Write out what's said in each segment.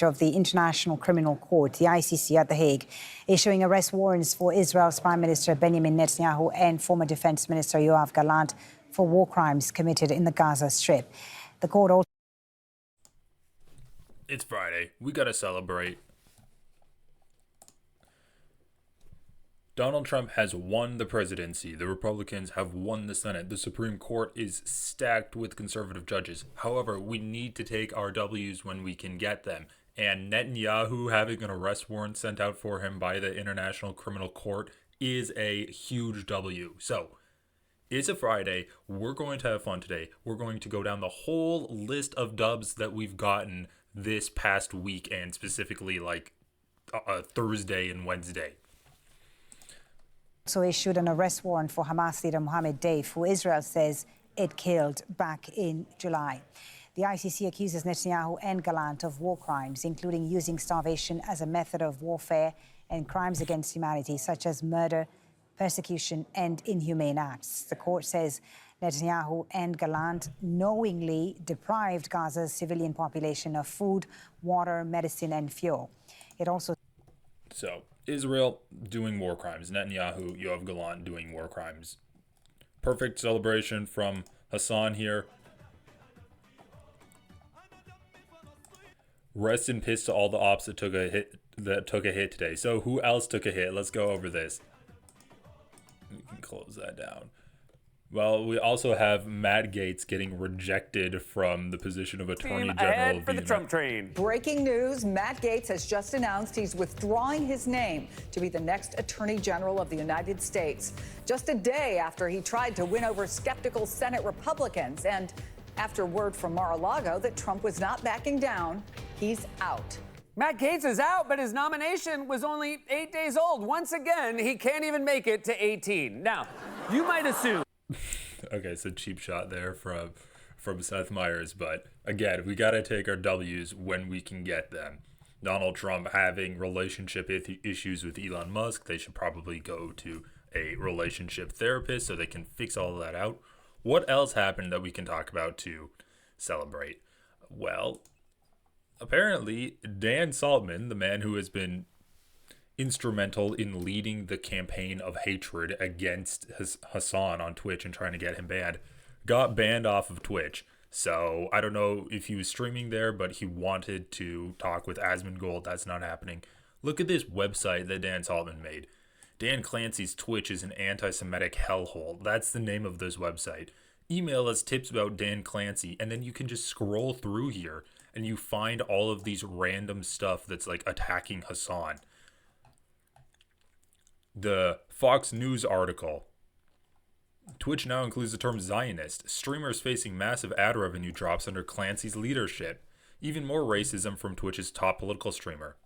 of the International Criminal Court, the ICC at The Hague, issuing arrest warrants for Israel's Prime Minister Benjamin Netanyahu and former Defense Minister Yoav Gallant for war crimes committed in the Gaza Strip. The court also... It's Friday. We gotta celebrate. Donald Trump has won the presidency. The Republicans have won the Senate. The Supreme Court is stacked with conservative judges. However, we need to take our W's when we can get them. And Netanyahu having an arrest warrant sent out for him by the International Criminal Court is a huge W. So, it's a Friday. We're going to have fun today. We're going to go down the whole list of dubs that we've gotten this past week, and specifically like Thursday and Wednesday. Also issued an arrest warrant for Hamas leader Mohammed Deif, who Israel says it killed back in July. The ICC accuses Netanyahu and Gallant of war crimes, including using starvation as a method of warfare and crimes against humanity, such as murder, persecution, and inhumane acts. The court says Netanyahu and Gallant knowingly deprived Gaza's civilian population of food, water, medicine, and fuel. It also... So, Israel doing war crimes. Netanyahu, Yoav Gallant doing war crimes. Perfect celebration from Hasan here. Rest in peace to all the ops that took a hit today. So who else took a hit? Let's go over this. We can close that down. Well, we also have Matt Gaetz getting rejected from the position of Attorney General for the Trump train. Breaking news, Matt Gaetz has just announced he's withdrawing his name to be the next Attorney General of the United States. Just a day after he tried to win over skeptical Senate Republicans, and after word from Mar-a-Lago that Trump was not backing down, he's out. Matt Gaetz is out, but his nomination was only 8 days old. Once again, he can't even make it to 18. Now, you might assume... Okay, it's a cheap shot there from Seth Meyers, but again, we got to take our W's when we can get them. Donald Trump having relationship issues with Elon Musk. They should probably go to a relationship therapist so they can fix all of that out. What else happened that we can talk about to celebrate? Well, apparently Dan Saltman, the man who has been instrumental in leading the campaign of hatred against Hasan on Twitch and trying to get him banned, got banned off of Twitch. So I don't know if he was streaming there, but he wanted to talk with Asmongold. That's not happening. Look at this website that Dan Saltman made. Dan Clancy's Twitch is an anti-Semitic hellhole. That's the name of this website. Email us tips about Dan Clancy, and then you can just scroll through here and you find all of these random stuff that's like attacking Hasan. The Fox News article. Twitch now includes the term Zionist. Streamers facing massive ad revenue drops under Clancy's leadership. Even more racism from Twitch's top political streamer.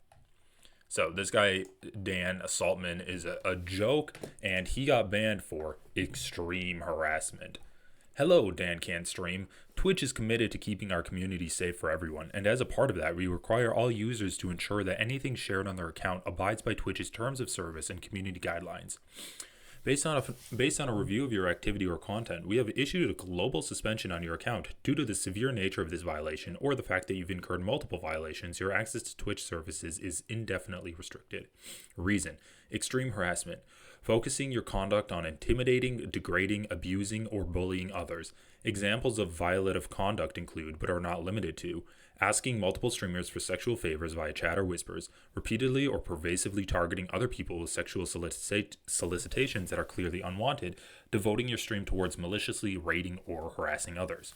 So this guy, Dan Saltman, is a joke, and he got banned for extreme harassment. Hello, Dan Can't Stream. Twitch is committed to keeping our community safe for everyone, and as a part of that, we require all users to ensure that anything shared on their account abides by Twitch's terms of service and community guidelines. Based on a review of your activity or content, we have issued a global suspension on your account. Due to the severe nature of this violation, or the fact that you've incurred multiple violations, your access to Twitch services is indefinitely restricted. Reason: extreme harassment. Focusing your conduct on intimidating, degrading, abusing, or bullying others. Examples of violative conduct include, but are not limited to, asking multiple streamers for sexual favors via chat or whispers, repeatedly or pervasively targeting other people with sexual solicitations that are clearly unwanted, devoting your stream towards maliciously raiding or harassing others.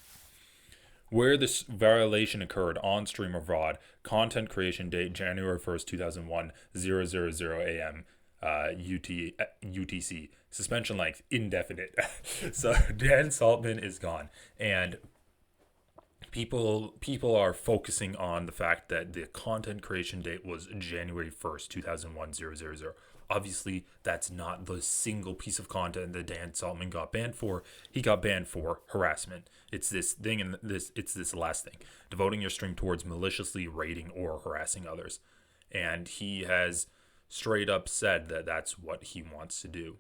Where this violation occurred: on stream or VOD, content creation date January 1st, 2001, 000 a.m. UTC. Suspension length indefinite. So Dan Saltman is gone, and people are focusing on the fact that the content creation date was January 1st, 2001, 000. Obviously, that's not the single piece of content that Dan Saltman got banned for. He got banned for harassment. It's this thing, and it's this last thing: devoting your stream towards maliciously raiding or harassing others. And he has straight up said that that's what he wants to do.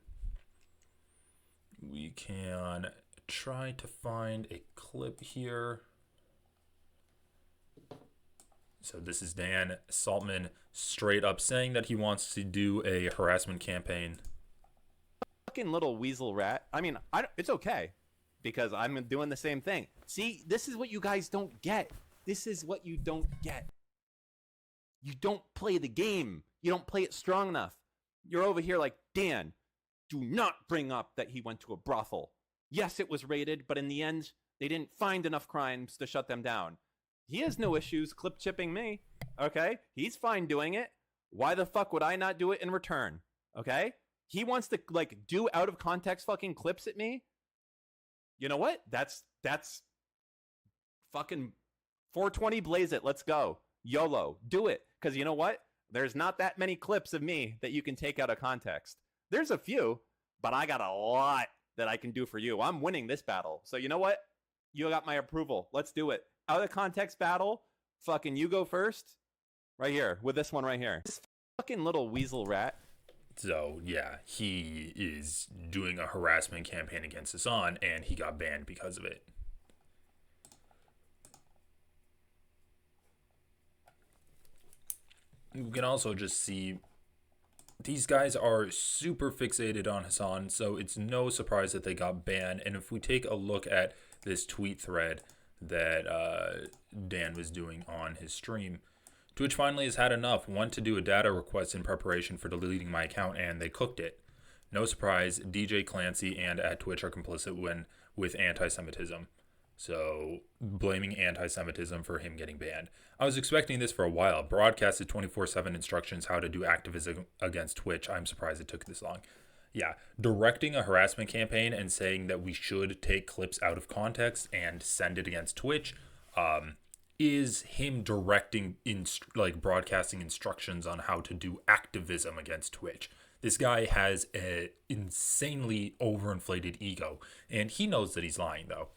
We can try to find a clip here. So this is Dan Saltman straight up saying that he wants to do a harassment campaign. Fucking little weasel rat. I mean, it's okay because I'm doing the same thing. See, this is what you guys don't get. This is what you don't get. You don't play the game. You don't play it strong enough. You're over here like, Dan, do not bring up that he went to a brothel. Yes, it was raided, but in the end, they didn't find enough crimes to shut them down. He has no issues clip chipping me, okay? He's fine doing it. Why the fuck would I not do it in return, okay? He wants to, like, do out of context fucking clips at me. You know what? That's fucking 420 blaze it. Let's go. YOLO. Do it. Because you know what? There's not that many clips of me that you can take out of context. There's a few, but I got a lot that I can do for you. I'm winning this battle. So you know what? You got my approval. Let's do it. Out of context battle, fucking you go first. Right here, with this one right here. This fucking little weasel rat. So, yeah, he is doing a harassment campaign against Hasan, and he got banned because of it. You can also just see these guys are super fixated on Hasan, so it's no surprise that they got banned. And if we take a look at this tweet thread that Dan was doing on his stream, Twitch finally has had enough. Want to do a data request in preparation for deleting my account, and they cooked it. No surprise, DJ Clancy and at Twitch are complicit with anti-Semitism. So, blaming anti-Semitism for him getting banned. I was expecting this for a while. Broadcasted 24/7 instructions how to do activism against Twitch. I'm surprised it took this long. Yeah, directing a harassment campaign and saying that we should take clips out of context and send it against Twitch is him directing, broadcasting instructions on how to do activism against Twitch. This guy has an insanely overinflated ego, and he knows that he's lying, though.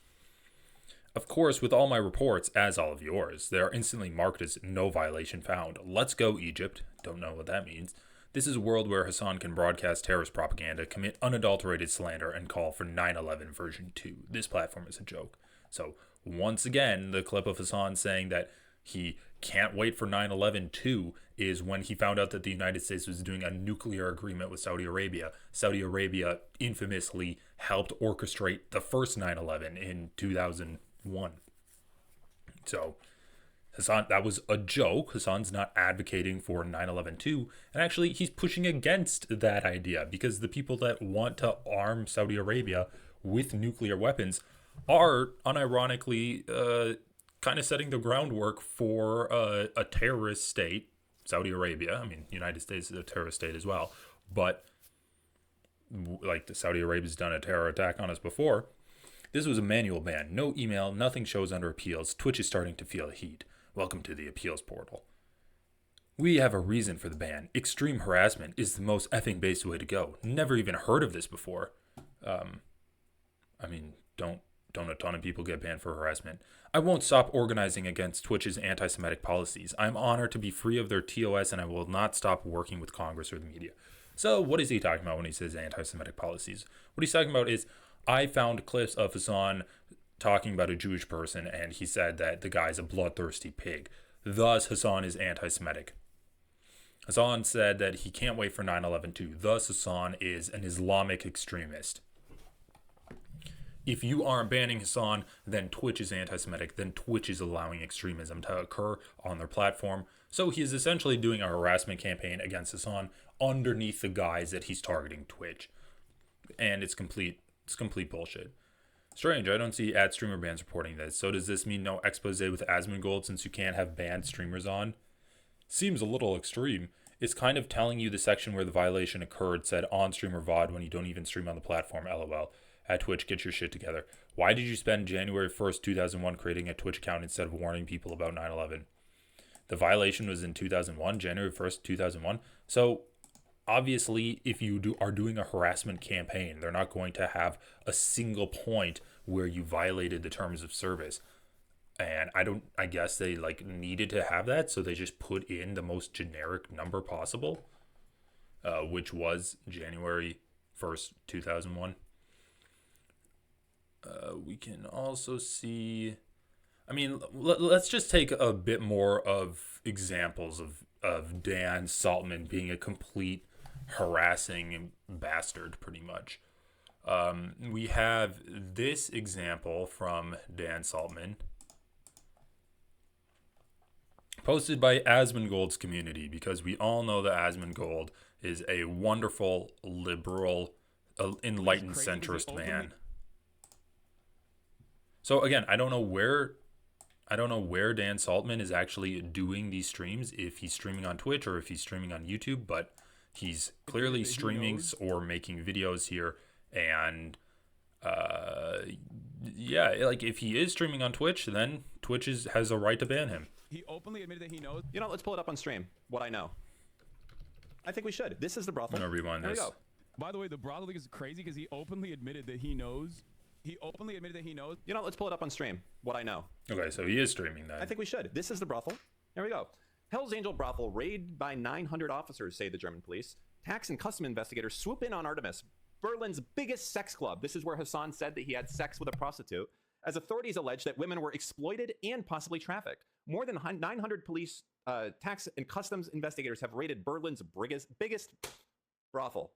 Of course, with all my reports, as all of yours, they are instantly marked as no violation found. Let's go, Egypt. Don't know what that means. This is a world where Hasan can broadcast terrorist propaganda, commit unadulterated slander, and call for 9/11 version 2. This platform is a joke. So, once again, the clip of Hasan saying that he can't wait for 9/11 2 is when he found out that the United States was doing a nuclear agreement with Saudi Arabia. Saudi Arabia infamously helped orchestrate the first 9/11 in 2001. So, Hasan, that was a joke. Hasan's not advocating for 9/11 2, and actually he's pushing against that idea because the people that want to arm Saudi Arabia with nuclear weapons are unironically kind of setting the groundwork for a terrorist state, Saudi Arabia. I mean, United States is a terrorist state as well, but like the Saudi Arabia's done a terror attack on us before. This was a manual ban, no email, nothing shows under appeals. Twitch is starting to feel heat. Welcome to the appeals portal. We have a reason for the ban. Extreme harassment is the most effing based way to go. Never even heard of this before. I mean, don't a ton of people get banned for harassment? I won't stop organizing against Twitch's anti-Semitic policies. I'm honored to be free of their TOS, and I will not stop working with Congress or the media. So what is he talking about when he says anti-Semitic policies? What he's talking about is, I found clips of Hasan talking about a Jewish person, and he said that the guy's a bloodthirsty pig. Thus, Hasan is anti-Semitic. Hasan said that he can't wait for 9/11 2. Thus, Hasan is an Islamic extremist. If you aren't banning Hasan, then Twitch is anti-Semitic. Then Twitch is allowing extremism to occur on their platform. So he is essentially doing a harassment campaign against Hasan underneath the guise that he's targeting Twitch. And it's complete bullshit. Strange, I don't see ad streamer bans reporting this. So does this mean no expose with Asmongold since you can't have banned streamers on? Seems a little extreme. It's kind of telling you the section where the violation occurred said on stream or VOD when you don't even stream on the platform, lol. At Twitch, get your shit together. Why did you spend January 1st, 2001 creating a Twitch account instead of warning people about 9/11? The violation was in 2001, January 1st, 2001. So obviously, if you are doing a harassment campaign, they're not going to have a single point where you violated the terms of service. And I guess they needed to have that, so they just put in the most generic number possible, which was January 1st, 2001. We can also see I mean, let's just take a bit more of examples of Dan Saltman being a complete harassing bastard, pretty much. We have this example from Dan Saltman, posted by Asmongold's community, because we all know that Asmongold is a wonderful, liberal, enlightened centrist man. So again, I don't know where Dan Saltman is actually doing these streams, if he's streaming on Twitch or if he's streaming on YouTube, but he's clearly streaming or making videos here. And yeah, like if he is streaming on Twitch, then Twitch has a right to ban him. He openly admitted that he knows. You know, let's pull it up on stream. What I know. I think we should. This is the brothel. I'm gonna rewind There this. we go. By the way, the brothel thing is crazy because he openly admitted that he knows. He openly admitted that he knows. You know, let's pull it up on stream. What I know. Okay, so he is streaming that. I think we should. This is the brothel. There we go. Hell's Angel brothel raided by 900 officers, say the German police. Tax and custom investigators swoop in on Artemis, Berlin's biggest sex club. This is where Hasan said that he had sex with a prostitute, as authorities allege that women were exploited and possibly trafficked. More than 900 police, tax and customs investigators have raided Berlin's biggest brothel,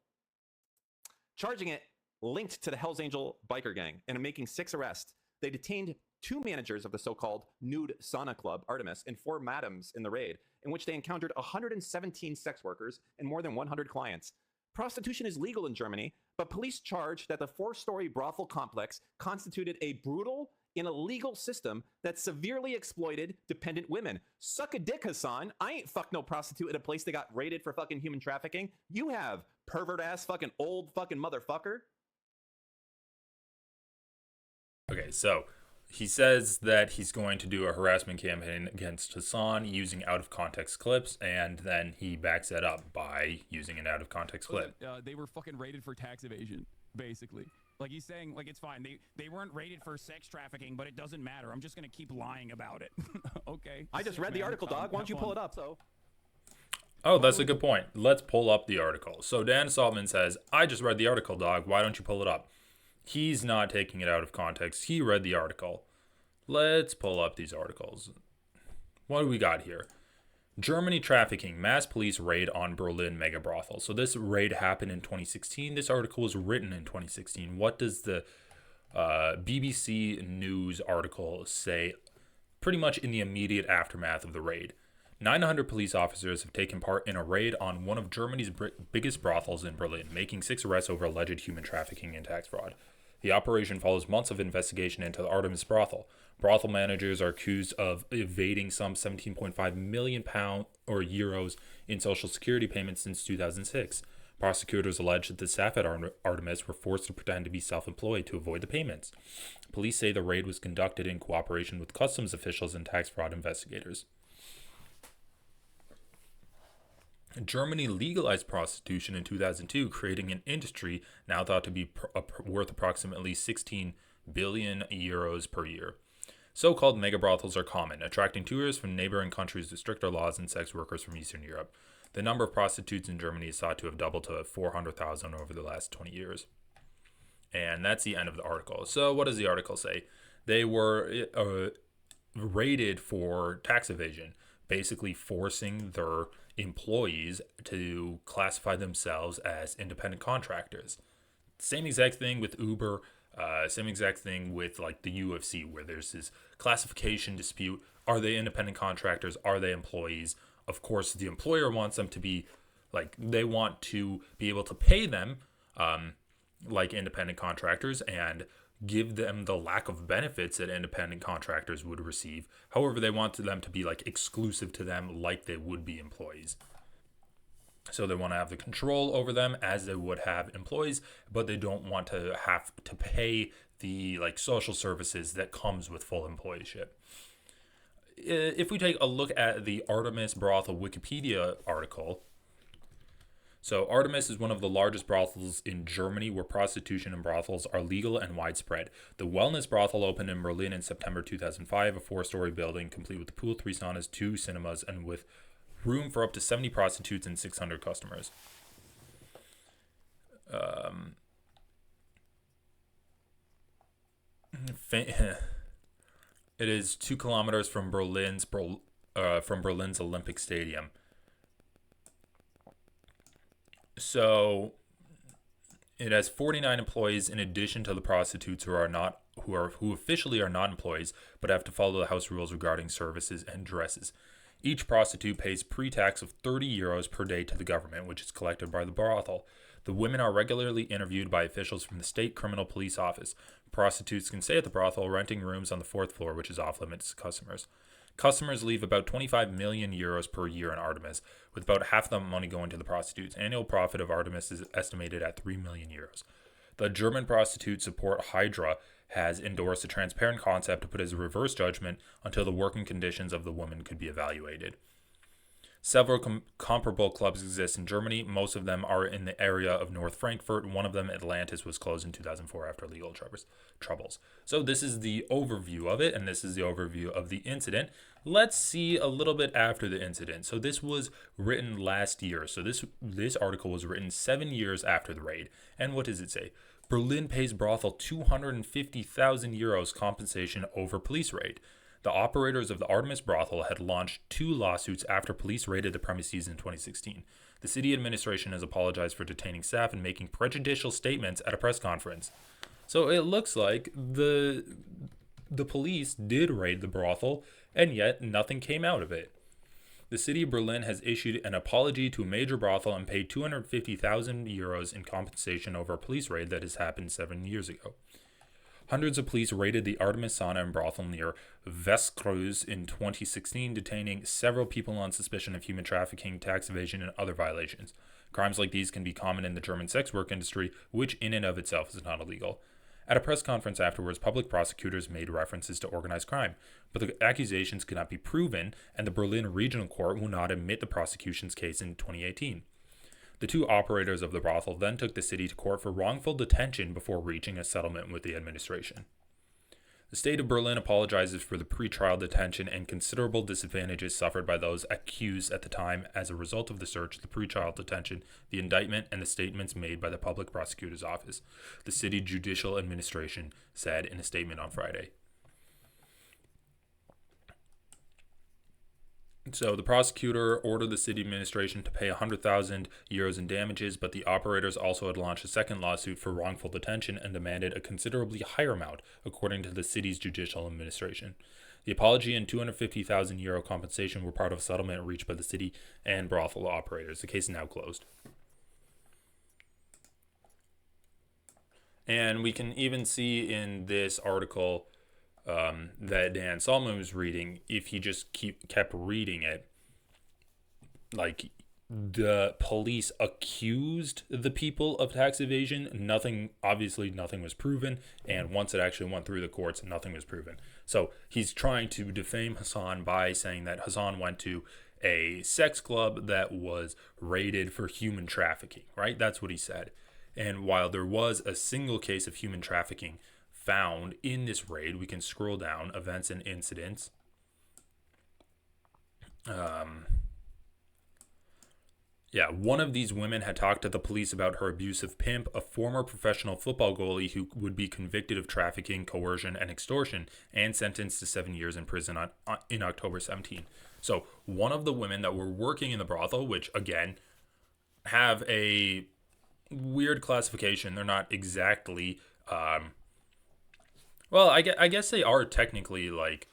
charging it linked to the Hell's Angel biker gang, and making 6 arrests. They detained 2 managers of the so-called nude sauna club, Artemis, and 4 madams in the raid, in which they encountered 117 sex workers and more than 100 clients. Prostitution is legal in Germany, but police charge that the 4-story brothel complex constituted a brutal and illegal system that severely exploited dependent women. Suck a dick, Hasan. I ain't fucked no prostitute at a place that got raided for fucking human trafficking. You have, pervert ass fucking old fucking motherfucker. Okay, so he says that he's going to do a harassment campaign against Hasan using out-of-context clips, and then he backs that up by using an out-of-context clip. They were fucking raided for tax evasion, basically. Like, he's saying, like, it's fine. They weren't raided for sex trafficking, but it doesn't matter. I'm just going to keep lying about it. Okay. I just read the article, dog. Why don't you pull it up? So. Oh, that's a good point. Let's pull up the article. So Dan Saltman says, I just read the article, dog. Why don't you pull it up? He's not taking it out of context. He read the article. Let's pull up these articles. What do we got here? Germany trafficking, mass police raid on Berlin mega brothel. So this raid happened in 2016. This article was written in 2016. What does the BBC News article say pretty much in the immediate aftermath of the raid? 900 police officers have taken part in a raid on one of Germany's biggest brothels in Berlin, making 6 arrests over alleged human trafficking and tax fraud. The operation follows months of investigation into the Artemis brothel. Brothel managers are accused of evading some £17.5 million or euros in social security payments since 2006. Prosecutors allege that the staff at Artemis were forced to pretend to be self-employed to avoid the payments. Police say the raid was conducted in cooperation with customs officials and tax fraud investigators. Germany legalized prostitution in 2002, creating an industry now thought to be worth approximately 16 billion euros per year. So-called mega brothels are common, attracting tourists from neighboring countries with stricter laws and sex workers from Eastern Europe. The number of prostitutes in Germany is thought to have doubled to 400,000 over the last 20 years. And that's the end of the article. So what does the article say? They were raided for tax evasion, basically forcing their employees to classify themselves as independent contractors. Same exact thing with Uber, same exact thing with like the UFC, where there's this classification dispute. Are they independent contractors? Are they employees? Of course, the employer wants them to be like, they want to be able to pay them like independent contractors and give them the lack of benefits that independent contractors would receive. However, they want them to be like exclusive to them like they would be employees. So they want to have the control over them as they would have employees, but they don't want to have to pay the like social services that comes with full employeeship. If we take a look at the Artemis brothel Wikipedia article, so Artemis is one of the largest brothels in Germany where prostitution and brothels are legal and widespread. The wellness brothel opened in Berlin in September 2005, a 4-story building complete with a pool, 3 saunas, 2 cinemas, and with room for up to 70 prostitutes and 600 customers. It is 2 kilometers from Berlin's Olympic Stadium. So it has 49 employees in addition to the prostitutes who officially are not employees but have to follow the house rules regarding services and dresses. Each prostitute pays pre-tax of 30 euros per day to the government, which is collected by the brothel. The women are regularly interviewed by officials from the state criminal police office. Prostitutes can stay at the brothel, renting rooms on the 4th floor, which is off limits to customers. Customers leave about 25 million euros per year in Artemis, with about half of the money going to the prostitutes. Annual profit of Artemis is estimated at 3 million euros. The German prostitute support Hydra has endorsed a transparent concept to put as a reverse judgment until the working conditions of the women could be evaluated. Several comparable clubs exist in Germany. Most of them are in the area of North Frankfurt. One of them, Atlantis, was closed in 2004 after legal troubles. So this is the overview of it, and this is the overview of the incident. Let's see a little bit after the incident. So this was written last year. So this article was written 7 years after the raid. And what does it say? Berlin pays brothel 250,000 euros compensation over police raid. The operators of the Artemis brothel had launched 2 lawsuits after police raided the premises in 2016. The city administration has apologized for detaining staff and making prejudicial statements at a press conference. So it looks like the police did raid the brothel, and yet nothing came out of it. The city of Berlin has issued an apology to a major brothel and paid 250,000 euros in compensation over a police raid that has happened 7 years ago. Hundreds of police raided the Artemis sauna and brothel near Vestkreuz in 2016, detaining several people on suspicion of human trafficking, tax evasion, and other violations. Crimes like these can be common in the German sex work industry, which in and of itself is not illegal. At a press conference afterwards, public prosecutors made references to organized crime, but the accusations could not be proven, and the Berlin Regional Court will not admit the prosecution's case in 2018. The 2 operators of the brothel then took the city to court for wrongful detention before reaching a settlement with the administration. The state of Berlin apologizes for the pre-trial detention and considerable disadvantages suffered by those accused at the time as a result of the search, the pre-trial detention, the indictment, and the statements made by the public prosecutor's office, the city judicial administration said in a statement on Friday. So the prosecutor ordered the city administration to pay 100,000 euros in damages, but the operators also had launched a second lawsuit for wrongful detention and demanded a considerably higher amount, according to the city's judicial administration. The apology and 250,000 euro compensation were part of a settlement reached by the city and brothel operators. The case is now closed. And we can even see in this article that Dan Saltman was reading, if he just kept reading it, like the police accused the people of tax evasion. Nothing was proven, and once it actually went through the courts, nothing was proven. So he's trying to defame Hasan by saying that Hasan went to a sex club that was raided for human trafficking, right? That's what he said. And while there was a single case of human trafficking found in this raid, we can scroll down, events and incidents. One of these women had talked to the police about her abusive pimp, a former professional football goalie who would be convicted of trafficking, coercion, and extortion, and sentenced to 7 years in prison in October 17. So one of the women that were working in the brothel, which again have a weird classification, they're not exactly well, I guess they are technically like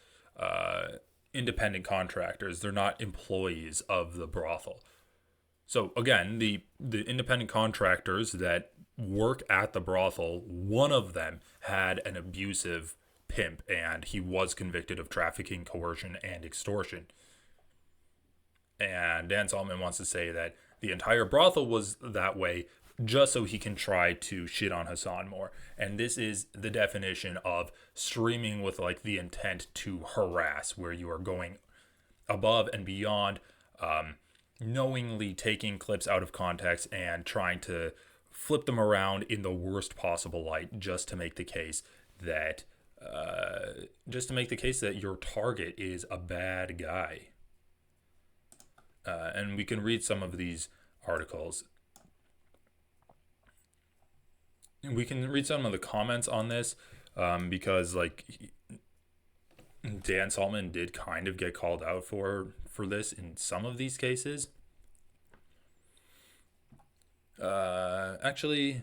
independent contractors. They're not employees of the brothel. So again, the independent contractors that work at the brothel, one of them had an abusive pimp, and he was convicted of trafficking, coercion, and extortion. And Dan Saltman wants to say that the entire brothel was that way just so he can try to shit on Hasan more. And this is the definition of streaming with like the intent to harass, where you are going above and beyond, knowingly taking clips out of context and trying to flip them around in the worst possible light just to make the case that your target is a bad guy. And we can read some of these articles. We can read some of the comments on this because, like, Dan Saltman did kind of get called out for this in some of these cases. Actually,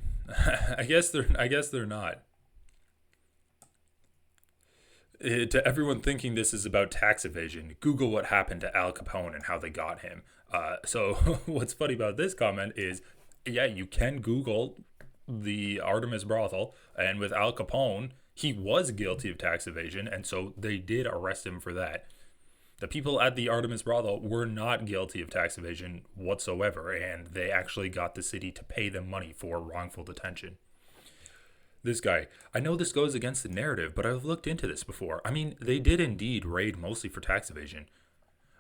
I guess they're not. To everyone thinking this is about tax evasion, Google what happened to Al Capone and how they got him. So what's funny about this comment is, yeah, you can Google the Artemis brothel, and with Al Capone, he was guilty of tax evasion, and so they did arrest him for that. The people at the Artemis brothel were not guilty of tax evasion whatsoever, and they actually got the city to pay them money for wrongful detention. This guy, I know this goes against the narrative, but I've looked into this before. I mean, they did indeed raid mostly for tax evasion,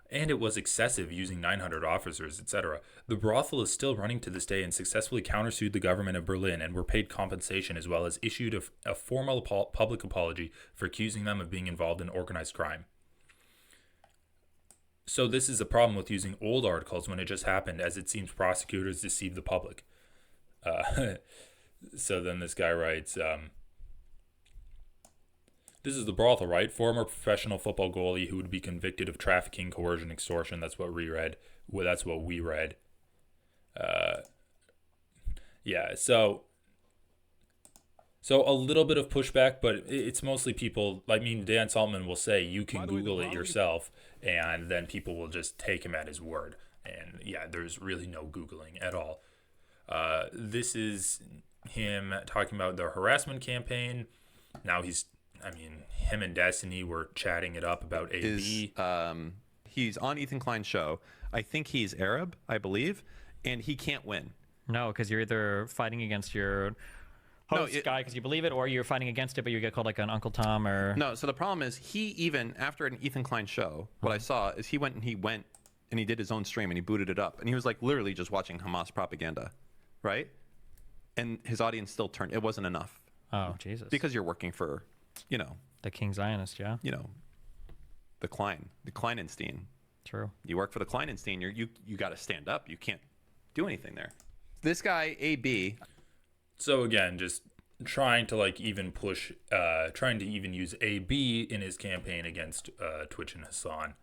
and it was excessive using 900 officers, etc. The brothel is still running to this day and successfully countersued the government of Berlin and were paid compensation, as well as issued a formal public apology for accusing them of being involved in organized crime. So this is a problem with using old articles when it just happened, as it seems prosecutors deceive the public. So then this guy writes, this is the brothel, right? Former professional football goalie who would be convicted of trafficking, coercion, extortion. That's what we read. Well, that's what we read. Yeah, so a little bit of pushback, but it's mostly people. I mean, Dan Saltman will say you can Google it yourself, and then people will just take him at his word. And yeah, there's really no Googling at all. This is him talking about the harassment campaign. Now him and Destiny were chatting it up about AB. He's on Ethan Klein's show. I think he's Arab, I believe, and he can't win. No, because you're either fighting against your host guy because you believe it, or you're fighting against it, but you get called like an Uncle Tom or... No, so the problem is he even, after an Ethan Klein show, what I saw is he went and he did his own stream and he booted it up. And he was like literally just watching Hamas propaganda, right? And his audience still turned. It wasn't enough. Oh, Jesus. Because you're working for, the King Zionist, yeah. The Kleinenstein. True. You work for the Kleinenstein. You got to stand up. You can't do anything there. This guy, AB. So again, just trying to even push, trying to even use AB in his campaign against Twitch and Hasan.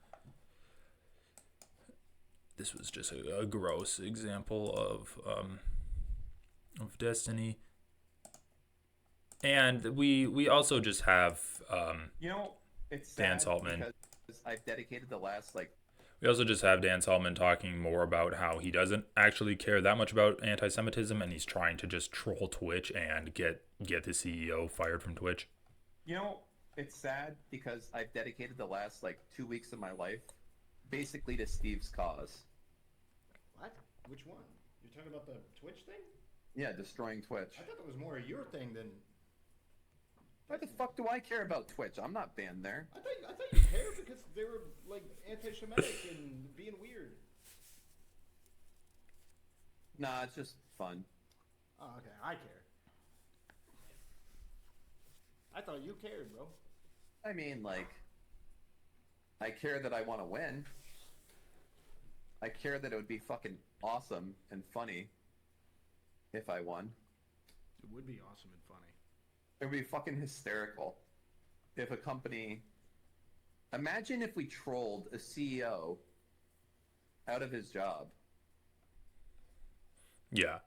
This was just a gross example of Destiny. And we also just have it's Dan Saltman. Because I've dedicated the last We also just have Dan Saltman talking more about how he doesn't actually care that much about anti-Semitism, and he's trying to just troll Twitch and get the CEO fired from Twitch. It's sad because I've dedicated the last 2 weeks of my life basically to Steve's cause. What? Which one? You're talking about the Twitch thing? Yeah, destroying Twitch. I thought that was more your thing than... Why the fuck do I care about Twitch? I'm not banned there. I thought you cared because they were anti-Semitic and being weird. Nah, it's just fun. Oh, okay. I care. I thought you cared, bro. I mean, I care that I want to win. I care that it would be fucking awesome and funny if I won. It would be awesome and funny. It would be fucking hysterical if a company... Imagine if we trolled a CEO out of his job. Yeah.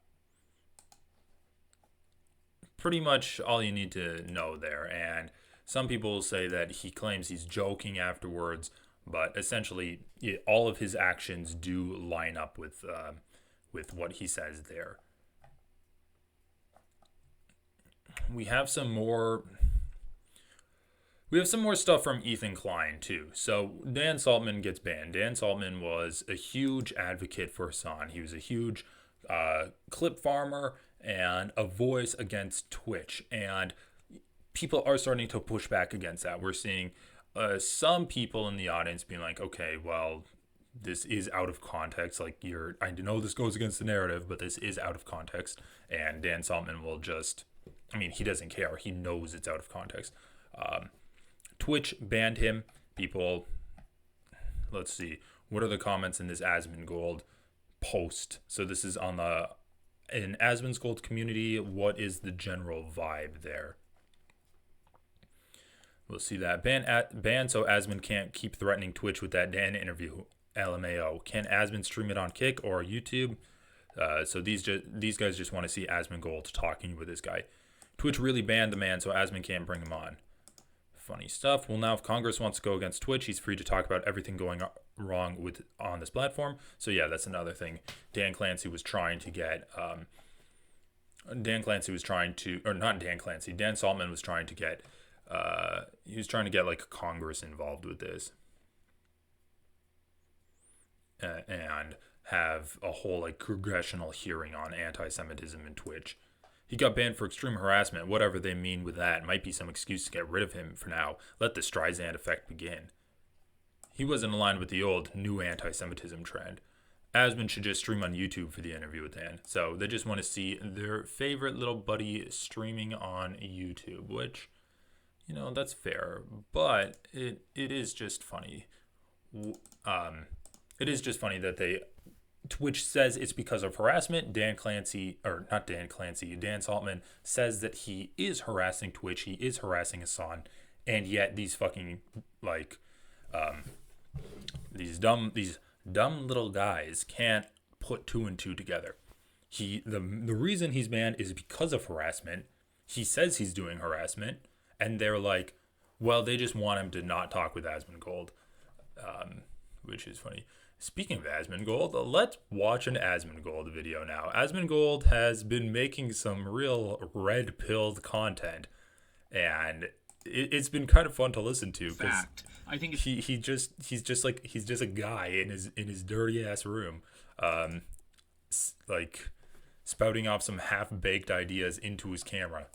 Pretty much all you need to know there. And some people will say that he claims he's joking afterwards, but essentially all of his actions do line up with what he says there. We have some more stuff from Ethan Klein too. So Dan Saltman gets banned. Dan Saltman was a huge advocate for Hasan. He was a huge clip farmer and a voice against Twitch. And people are starting to push back against that. We're seeing some people in the audience being like, okay, well, this is out of context. I know this goes against the narrative, but this is out of context. And Dan Saltman will just... he doesn't care. He knows it's out of context. Twitch banned him. People, let's see. What are the comments in this Asmongold post? So this is in Asmongold community. What is the general vibe there? We'll see that. Ban so Asmon can't keep threatening Twitch with that Dan interview. LMAO. Can Asmon stream it on Kick or YouTube? So these guys just want to see Asmongold talking with this guy. Twitch really banned the man so Asmon can't bring him on. Funny stuff. Well, now if Congress wants to go against Twitch, he's free to talk about everything going wrong on this platform. So yeah, that's another thing. Dan Saltman was trying to get like Congress involved with this. And have a whole like congressional hearing on anti-Semitism in Twitch. He got banned for extreme harassment, whatever they mean with that. Might be some excuse to get rid of him for now. Let the Streisand effect begin. He wasn't aligned with the old new anti-Semitism trend. Asmon should just stream on YouTube for the interview with Dan. So they just want to see their favorite little buddy streaming on YouTube, which, you know, that's fair. But it is just funny. It is just funny that Twitch says it's because of harassment. Dan Saltman says that he is harassing Twitch. He is harassing Hasan. And yet these fucking, like, these dumb little guys can't put two and two together. The reason he's banned is because of harassment. He says he's doing harassment. And they're like, well, they just want him to not talk with Asmongold. Which is funny. Speaking of Asmongold, let's watch an Asmongold video now. Asmongold has been making some real red-pilled content, and it's been kind of fun to listen to because I think he's just a guy in his dirty ass room, like spouting off some half-baked ideas into his camera.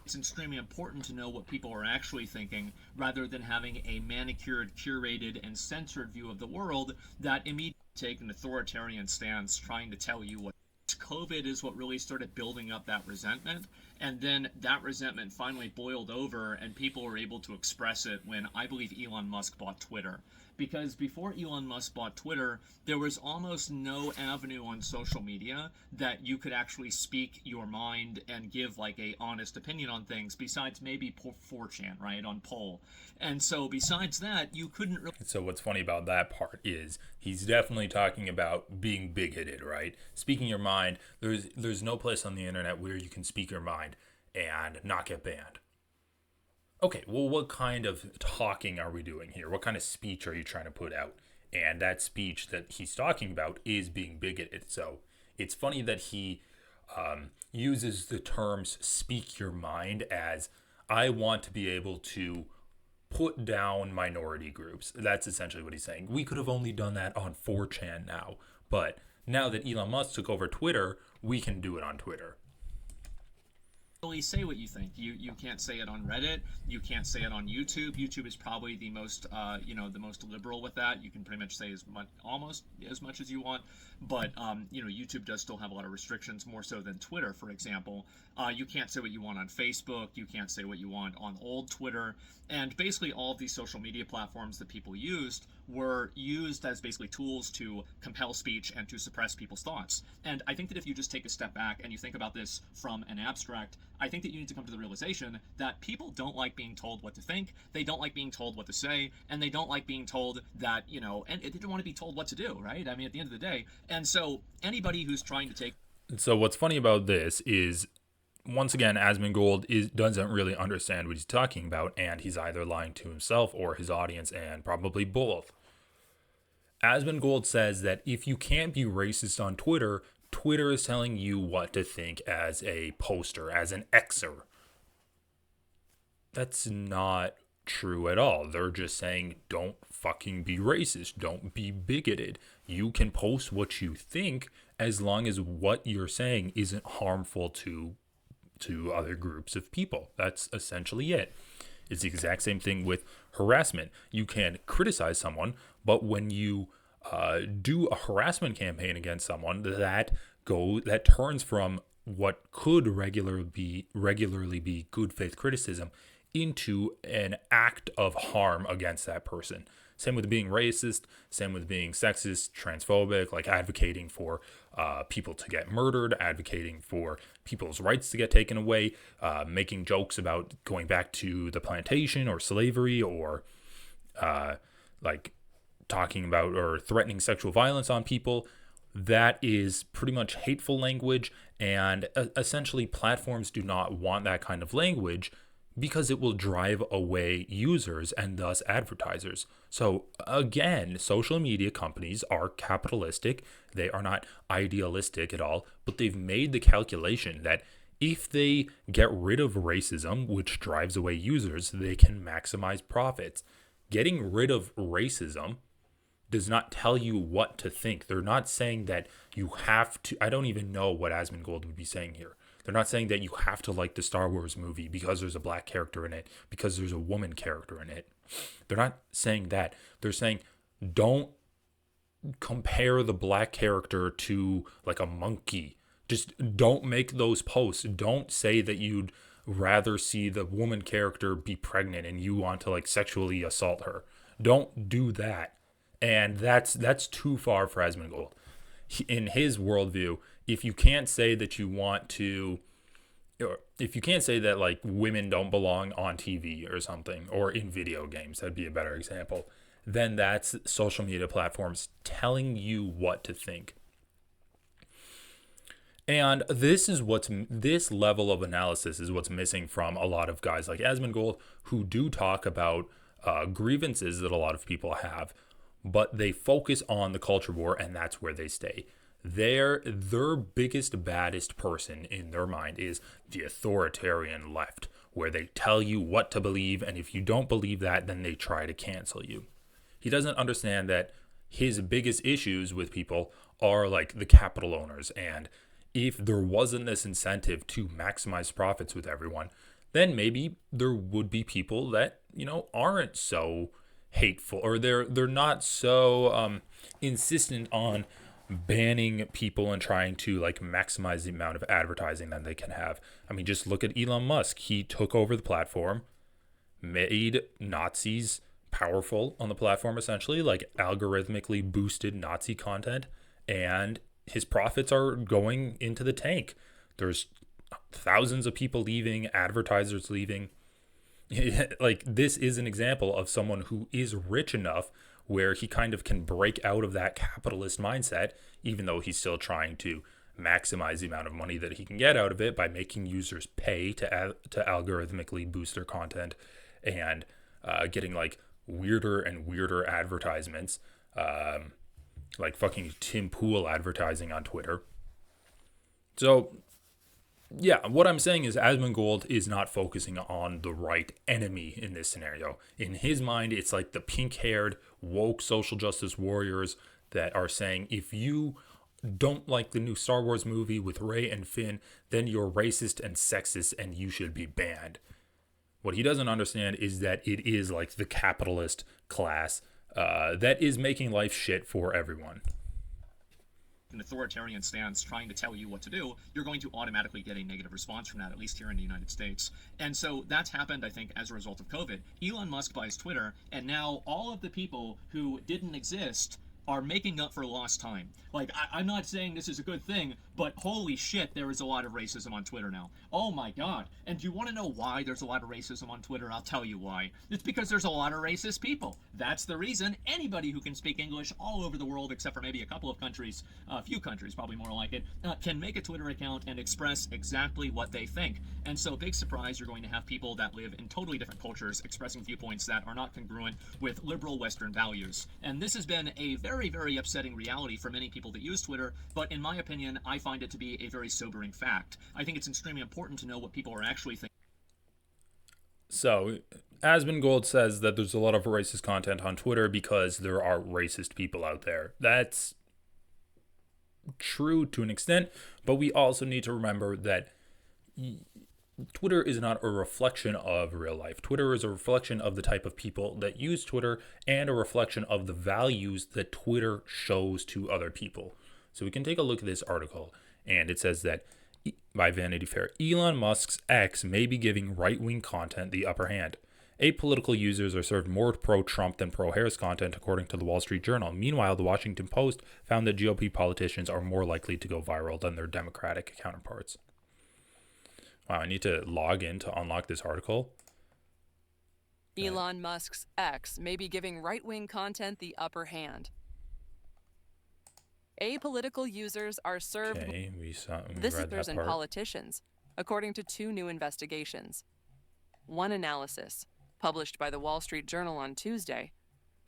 It's extremely important to know what people are actually thinking rather than having a manicured, curated, and censored view of the world that immediately take an authoritarian stance trying to tell you what. COVID is what really started building up that resentment, and then that resentment finally boiled over and people were able to express it when I believe Elon Musk bought Twitter. Because before Elon Musk bought Twitter, there was almost no avenue on social media that you could actually speak your mind and give like a honest opinion on things besides maybe 4chan, right, on Poll. And so besides that, you couldn't really... So what's funny about that part is he's definitely talking about being bigoted, right? Speaking your mind, there's no place on the internet where you can speak your mind and not get banned. Okay, well, what kind of talking are we doing here? What kind of speech are you trying to put out? And that speech that he's talking about is being bigoted. So it's funny that he uses the terms speak your mind as I want to be able to put down minority groups. That's essentially what he's saying. We could have only done that on 4chan now. But now that Elon Musk took over Twitter, we can do it on Twitter. Really say what you think. You can't say it on Reddit. You can't say it on YouTube. YouTube is probably the most the most liberal with that. You can pretty much say almost as much as you want, but YouTube does still have a lot of restrictions, more so than Twitter, for example. You can't say what you want on Facebook. You can't say what you want on old Twitter, and basically all of these social media platforms that people used were used as basically tools to compel speech and to suppress people's thoughts. And I think that if you just take a step back and you think about this from an abstract, I think that you need to come to the realization that people don't like being told what to think, they don't like being told what to say, and they don't like being told that, and they don't want to be told what to do, right? I mean, at the end of the day. And so anybody who's trying to take... So what's funny about this is, once again, Asmongold doesn't really understand what he's talking about, and he's either lying to himself or his audience, and probably both. Asmongold says that if you can't be racist on Twitter, Twitter is telling you what to think as a poster, as an Xer. That's not true at all. They're just saying, don't fucking be racist. Don't be bigoted. You can post what you think as long as what you're saying isn't harmful to other groups of people. That's essentially it. It's the exact same thing with harassment. You can criticize someone, but when you do a harassment campaign against someone, that turns from what could regularly be good faith criticism into an act of harm against that person. Same with being racist, same with being sexist, transphobic, like advocating for people to get murdered, advocating for people's rights to get taken away, making jokes about going back to the plantation or slavery, or like talking about or threatening sexual violence on people. That is pretty much hateful language, and essentially platforms do not want that kind of language because it will drive away users and thus advertisers. So again, social media companies are capitalistic. They are not idealistic at all, but they've made the calculation that if they get rid of racism, which drives away users, they can maximize profits. Getting rid of racism does not tell you what to think. They're not saying that you have to. I don't even know what Asmongold would be saying here. They're not saying that you have to like the Star Wars movie because there's a black character in it, because there's a woman character in it. They're not saying that. They're saying don't compare the black character to like a monkey. Just don't make those posts. Don't say that you'd rather see the woman character be pregnant and you want to like sexually assault her. Don't do that. And that's too far for Asmongold. In his worldview, if you can't say that you want to, or if you can't say that like women don't belong on TV or something, or in video games, that'd be a better example, then that's social media platforms telling you what to think. And this level of analysis is what's missing from a lot of guys like Asmongold, who do talk about grievances that a lot of people have, but they focus on the culture war, and that's where they stay. Their biggest, baddest person in their mind is the authoritarian left, where they tell you what to believe, and if you don't believe that, then they try to cancel you. He doesn't understand that his biggest issues with people are like the capital owners, and if there wasn't this incentive to maximize profits with everyone, then maybe there would be people that, aren't so hateful, or they're not so insistent on banning people and trying to like maximize the amount of advertising that they can have. I mean, just look at Elon Musk. He took over the platform, made Nazis powerful on the platform, essentially, like algorithmically boosted Nazi content, and his profits are going into the tank. There's thousands of people leaving, advertisers leaving. Like, this is an example of someone who is rich enough where he kind of can break out of that capitalist mindset, even though he's still trying to maximize the amount of money that he can get out of it by making users pay to algorithmically boost their content, and getting like weirder and weirder advertisements, like fucking Tim Pool advertising on Twitter. So yeah, what I'm saying is Asmongold is not focusing on the right enemy in this scenario. In his mind, it's like the pink-haired, woke social justice warriors that are saying, if you don't like the new Star Wars movie with Rey and Finn, then you're racist and sexist and you should be banned. What he doesn't understand is that it is like the capitalist class that is making life shit for everyone. An authoritarian stance trying to tell you what to do, you're going to automatically get a negative response from that, at least here in the United States. And so that's happened, I think, as a result of COVID. Elon Musk buys Twitter, and now all of the people who didn't exist are making up for lost time. Like, I'm not saying this is a good thing, but holy shit, there is a lot of racism on Twitter now. Oh my god. And do you want to know why there's a lot of racism on Twitter? I'll tell you why. It's because there's a lot of racist people. That's the reason. Anybody who can speak English all over the world, except for maybe a couple of countries, a few countries, probably more like it, can make a Twitter account and express exactly what they think. And so, big surprise, you're going to have people that live in totally different cultures expressing viewpoints that are not congruent with liberal Western values. And this has been a very, very upsetting reality for many people that use Twitter, but in my opinion, I find it to be a very sobering fact. I think it's extremely important to know what people are actually thinking. So, Asmongold says that there's a lot of racist content on Twitter because there are racist people out there. That's true to an extent, but we also need to remember that Twitter is not a reflection of real life. Twitter is a reflection of the type of people that use Twitter and a reflection of the values that Twitter shows to other people. So we can take a look at this article, and it says that, by Vanity Fair, Elon Musk's X may be giving right-wing content the upper hand. Apolitical users are served more pro-Trump than pro-Harris content, according to the Wall Street Journal. Meanwhile, the Washington Post found that GOP politicians are more likely to go viral than their Democratic counterparts. Wow, I need to log in to unlock this article. Elon Musk's X may be giving right-wing content the upper hand. Apolitical users are served visitors and politicians, according to 2 new investigations. One analysis, published by the Wall Street Journal on Tuesday,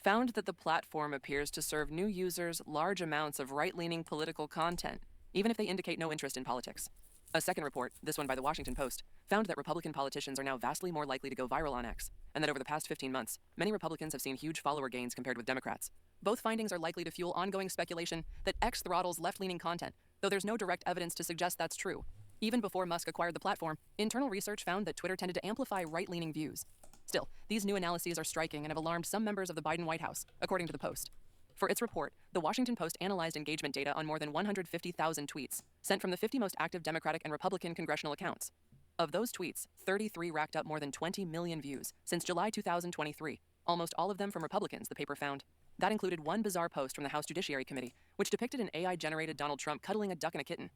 found that the platform appears to serve new users large amounts of right-leaning political content, even if they indicate no interest in politics. A second report, this one by the Washington Post, found that Republican politicians are now vastly more likely to go viral on X, and that over the past 15 months, many Republicans have seen huge follower gains compared with Democrats. Both findings are likely to fuel ongoing speculation that X throttles left-leaning content, though there's no direct evidence to suggest that's true. Even before Musk acquired the platform, internal research found that Twitter tended to amplify right-leaning views. Still, these new analyses are striking and have alarmed some members of the Biden White House, according to the Post. For its report, the Washington Post analyzed engagement data on more than 150,000 tweets sent from the 50 most active Democratic and Republican congressional accounts. Of those tweets, 33 racked up more than 20 million views since July 2023, almost all of them from Republicans, the paper found. That included one bizarre post from the House Judiciary Committee, which depicted an AI-generated Donald Trump cuddling a duck and a kitten.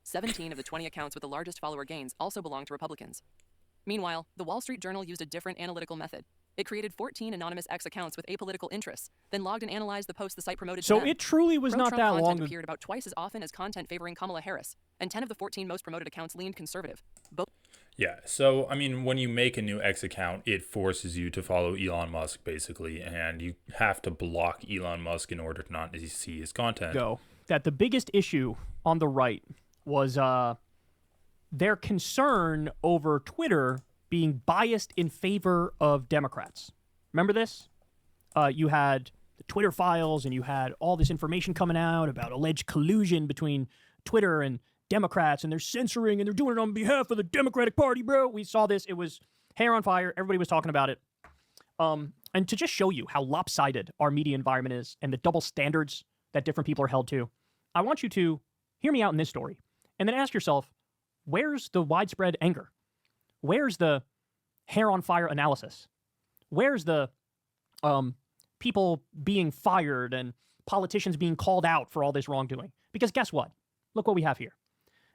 17 of the 20 accounts with the largest follower gains also belong to Republicans. Meanwhile, the Wall Street Journal used a different analytical method. It created 14 anonymous X accounts with apolitical interests, then logged and analyzed the posts the site promoted to So them. it truly was not that long content appeared about twice as often as content favoring Kamala Harris, and 10 of the 14 most promoted accounts leaned conservative. Yeah, so, I mean, when you make a new X account, it forces you to follow Elon Musk, basically, and you have to block Elon Musk in order to not see his content. That the biggest issue on the right was their concern over Twitter being biased in favor of Democrats. Remember this? You had the Twitter files, and you had all this information coming out about alleged collusion between Twitter and Democrats, and they're censoring, and they're doing it on behalf of the Democratic Party, bro. We saw this. It was hair on fire. Everybody was talking about it. And to just show you how lopsided our media environment is and the double standards that different people are held to, I want you to hear me out in this story, and then ask yourself, where's the widespread anger? Where's the hair on fire analysis? Where's the people being fired and politicians being called out for all this wrongdoing? Because guess what? Look what we have here.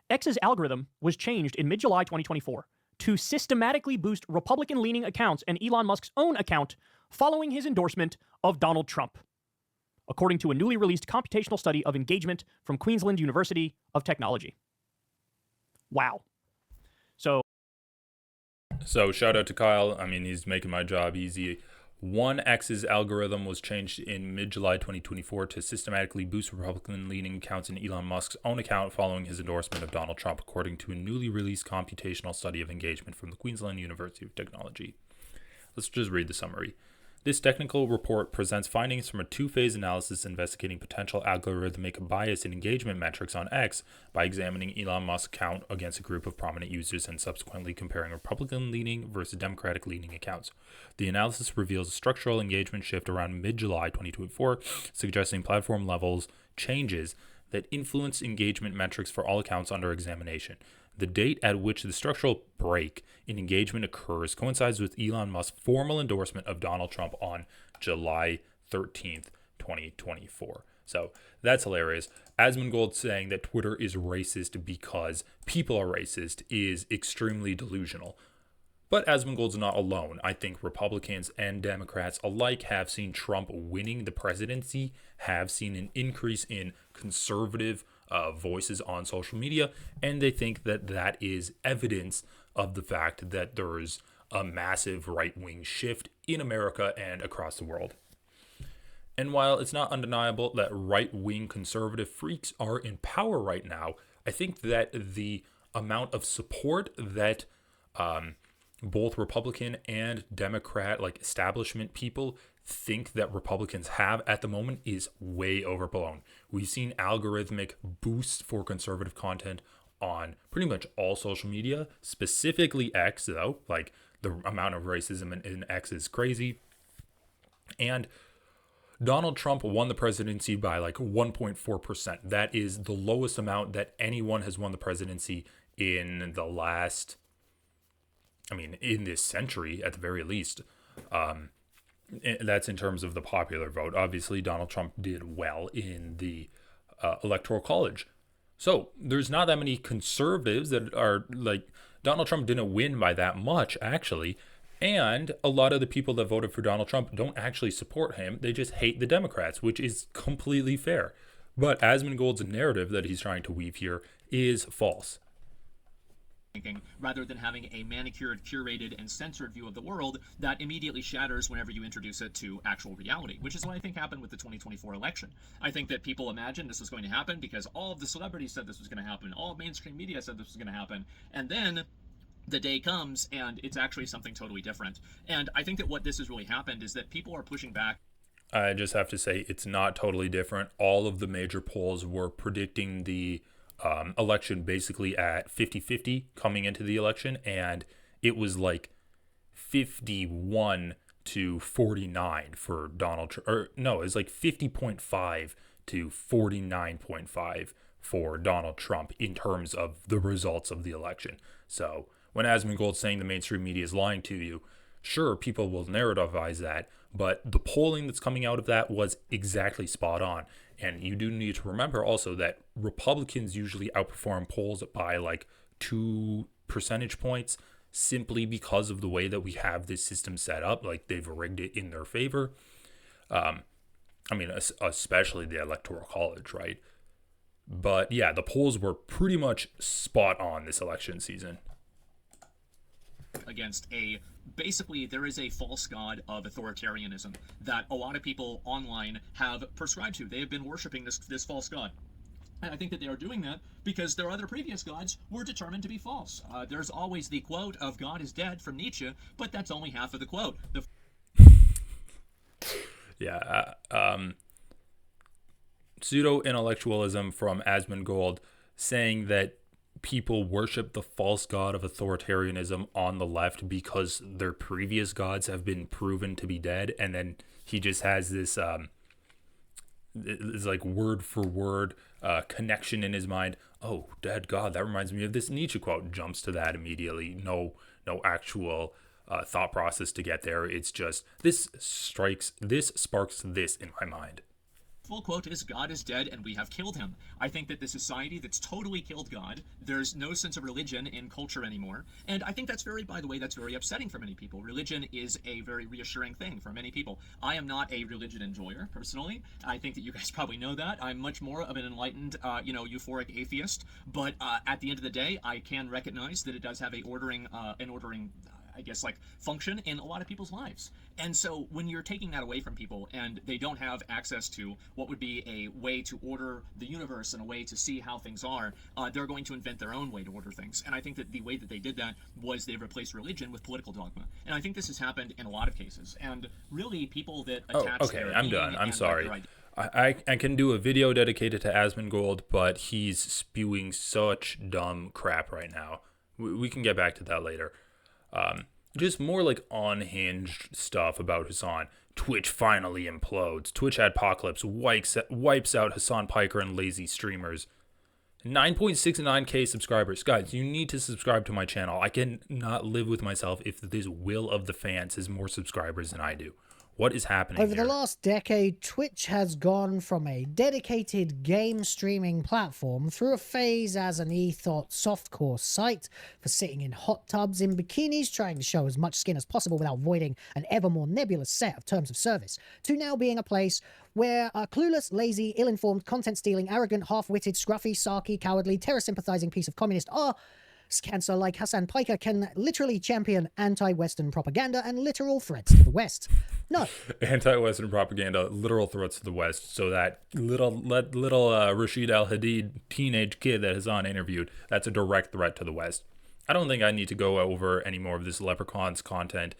X's algorithm was changed in mid-July 2024 to systematically boost Republican-leaning accounts and Elon Musk's own account following his endorsement of Donald Trump, according to a newly released computational study of engagement from Queensland University of Technology. Wow. So shout out to Kyle. I mean, he's making my job easy. 1X's algorithm was changed in mid-July 2024 to systematically boost Republican-leaning accounts in Elon Musk's own account following his endorsement of Donald Trump, according to a newly released computational study of engagement from the Queensland University of Technology. Let's just read the summary. This technical report presents findings from a 2-phase analysis investigating potential algorithmic bias in engagement metrics on X by examining Elon Musk's account against a group of prominent users and subsequently comparing Republican-leaning versus Democratic-leaning accounts. The analysis reveals a structural engagement shift around mid-July 2024, suggesting platform levels changes that influence engagement metrics for all accounts under examination. The date at which the structural break in engagement occurs coincides with Elon Musk's formal endorsement of Donald Trump on July 13th, 2024. So that's hilarious. Asmongold saying that Twitter is racist because people are racist is extremely delusional. But Asmongold's not alone. I think Republicans and Democrats alike have seen Trump winning the presidency, have seen an increase in conservative voices on social media, and they think that that is evidence of the fact that there is a massive right-wing shift in America and across the world. And while it's not undeniable that right-wing conservative freaks are in power right now, I think that the amount of support that both Republican and Democrat, like establishment people, think that Republicans have at the moment is way overblown. We've seen algorithmic boosts for conservative content on pretty much all social media, specifically X, though. Like, the amount of racism in X is crazy. And Donald Trump won the presidency by like 1.4%. That is the lowest amount that anyone has won the presidency in the last, in this century at the very least. That's in terms of the popular vote. Obviously, Donald Trump did well in the Electoral College. So there's not that many conservatives that are like, Donald Trump didn't win by that much, actually. And a lot of the people that voted for Donald Trump don't actually support him. They just hate the Democrats, which is completely fair. But Asmongold's narrative that he's trying to weave here is false. Rather than having a manicured, curated, and censored view of the world that immediately shatters whenever you introduce it to actual reality, which is what I think happened with the 2024 election. I think that people imagined this was going to happen because all of the celebrities said this was going to happen, all of mainstream media said this was going to happen, and then the day comes and it's actually something totally different. And I think that what this has really happened is that people are pushing back. I just have to say it's not totally different. All of the major polls were predicting the election basically at 50-50 coming into the election, and it was like 51 to 49 for Donald Trump. Or no, it was like 50.5 to 49.5 for Donald Trump in terms of the results of the election. So when Asmongold's saying the mainstream media is lying to you, sure, people will narrativize that, but the polling that's coming out of that was exactly spot on. And you do need to remember also that Republicans usually outperform polls by like 2 percentage points simply because of the way that we have this system set up. Like, they've rigged it in their favor. I mean, especially the Electoral College, right? But yeah, the polls were pretty much spot on this election season. Against basically there is a false god of authoritarianism that a lot of people online have prescribed to. They have been worshiping this false god. And I think that they are doing that because their other previous gods were determined to be false. There's always the quote of God is dead from Nietzsche, but that's only half of the quote. Pseudo-intellectualism from Asmongold saying that people worship the false god of authoritarianism on the left because their previous gods have been proven to be dead, and then he just has this like word for word connection in his mind. Oh, dead god, that reminds me of this Nietzsche quote. Jumps to that immediately. No actual thought process to get there. It's just this sparks this in my mind. Full quote is, God is dead and we have killed him. I think that the society that's totally killed God, there's no sense of religion in culture anymore. And I think that's by the way, that's very upsetting for many people. Religion is a very reassuring thing for many people. I am not a religion enjoyer, personally. I think that you guys probably know that. I'm much more of an enlightened, euphoric atheist. But at the end of the day, I can recognize that it does have an ordering, I guess, like function in a lot of people's lives. And so when you're taking that away from people and they don't have access to what would be a way to order the universe and a way to see how things are, they're going to invent their own way to order things. And I think that the way that they did that was they replaced religion with political dogma. And I think this has happened in a lot of cases. And really, people that attach I'm done. I'm sorry. I can do a video dedicated to Asmongold, but he's spewing such dumb crap right now. We can get back to that later. Just more like unhinged stuff about Hasan. Twitch finally implodes. Twitch adpocalypse wipes out Hasan Piker and lazy streamers. 9.69k subscribers. Guys, you need to subscribe to my channel. I cannot live with myself if this will of the fans has more subscribers than I do. What is happening Over here? the last decade, Twitch has gone from a dedicated game streaming platform through a phase as an e-thought softcore site for sitting in hot tubs in bikinis trying to show as much skin as possible without voiding an ever more nebulous set of terms of service, to now being a place where a clueless, lazy, ill-informed, content-stealing, arrogant, half-witted, scruffy, sarky, cowardly, terror-sympathizing piece of communist cancer like Hasan Piker can literally champion anti-Western propaganda and literal threats to the West. No. Anti-Western propaganda, literal threats to the West. So that little Rashid Al-Hadid teenage kid that Hasan interviewed, that's a direct threat to the West. I don't think I need to go over any more of this Leprechaun's content.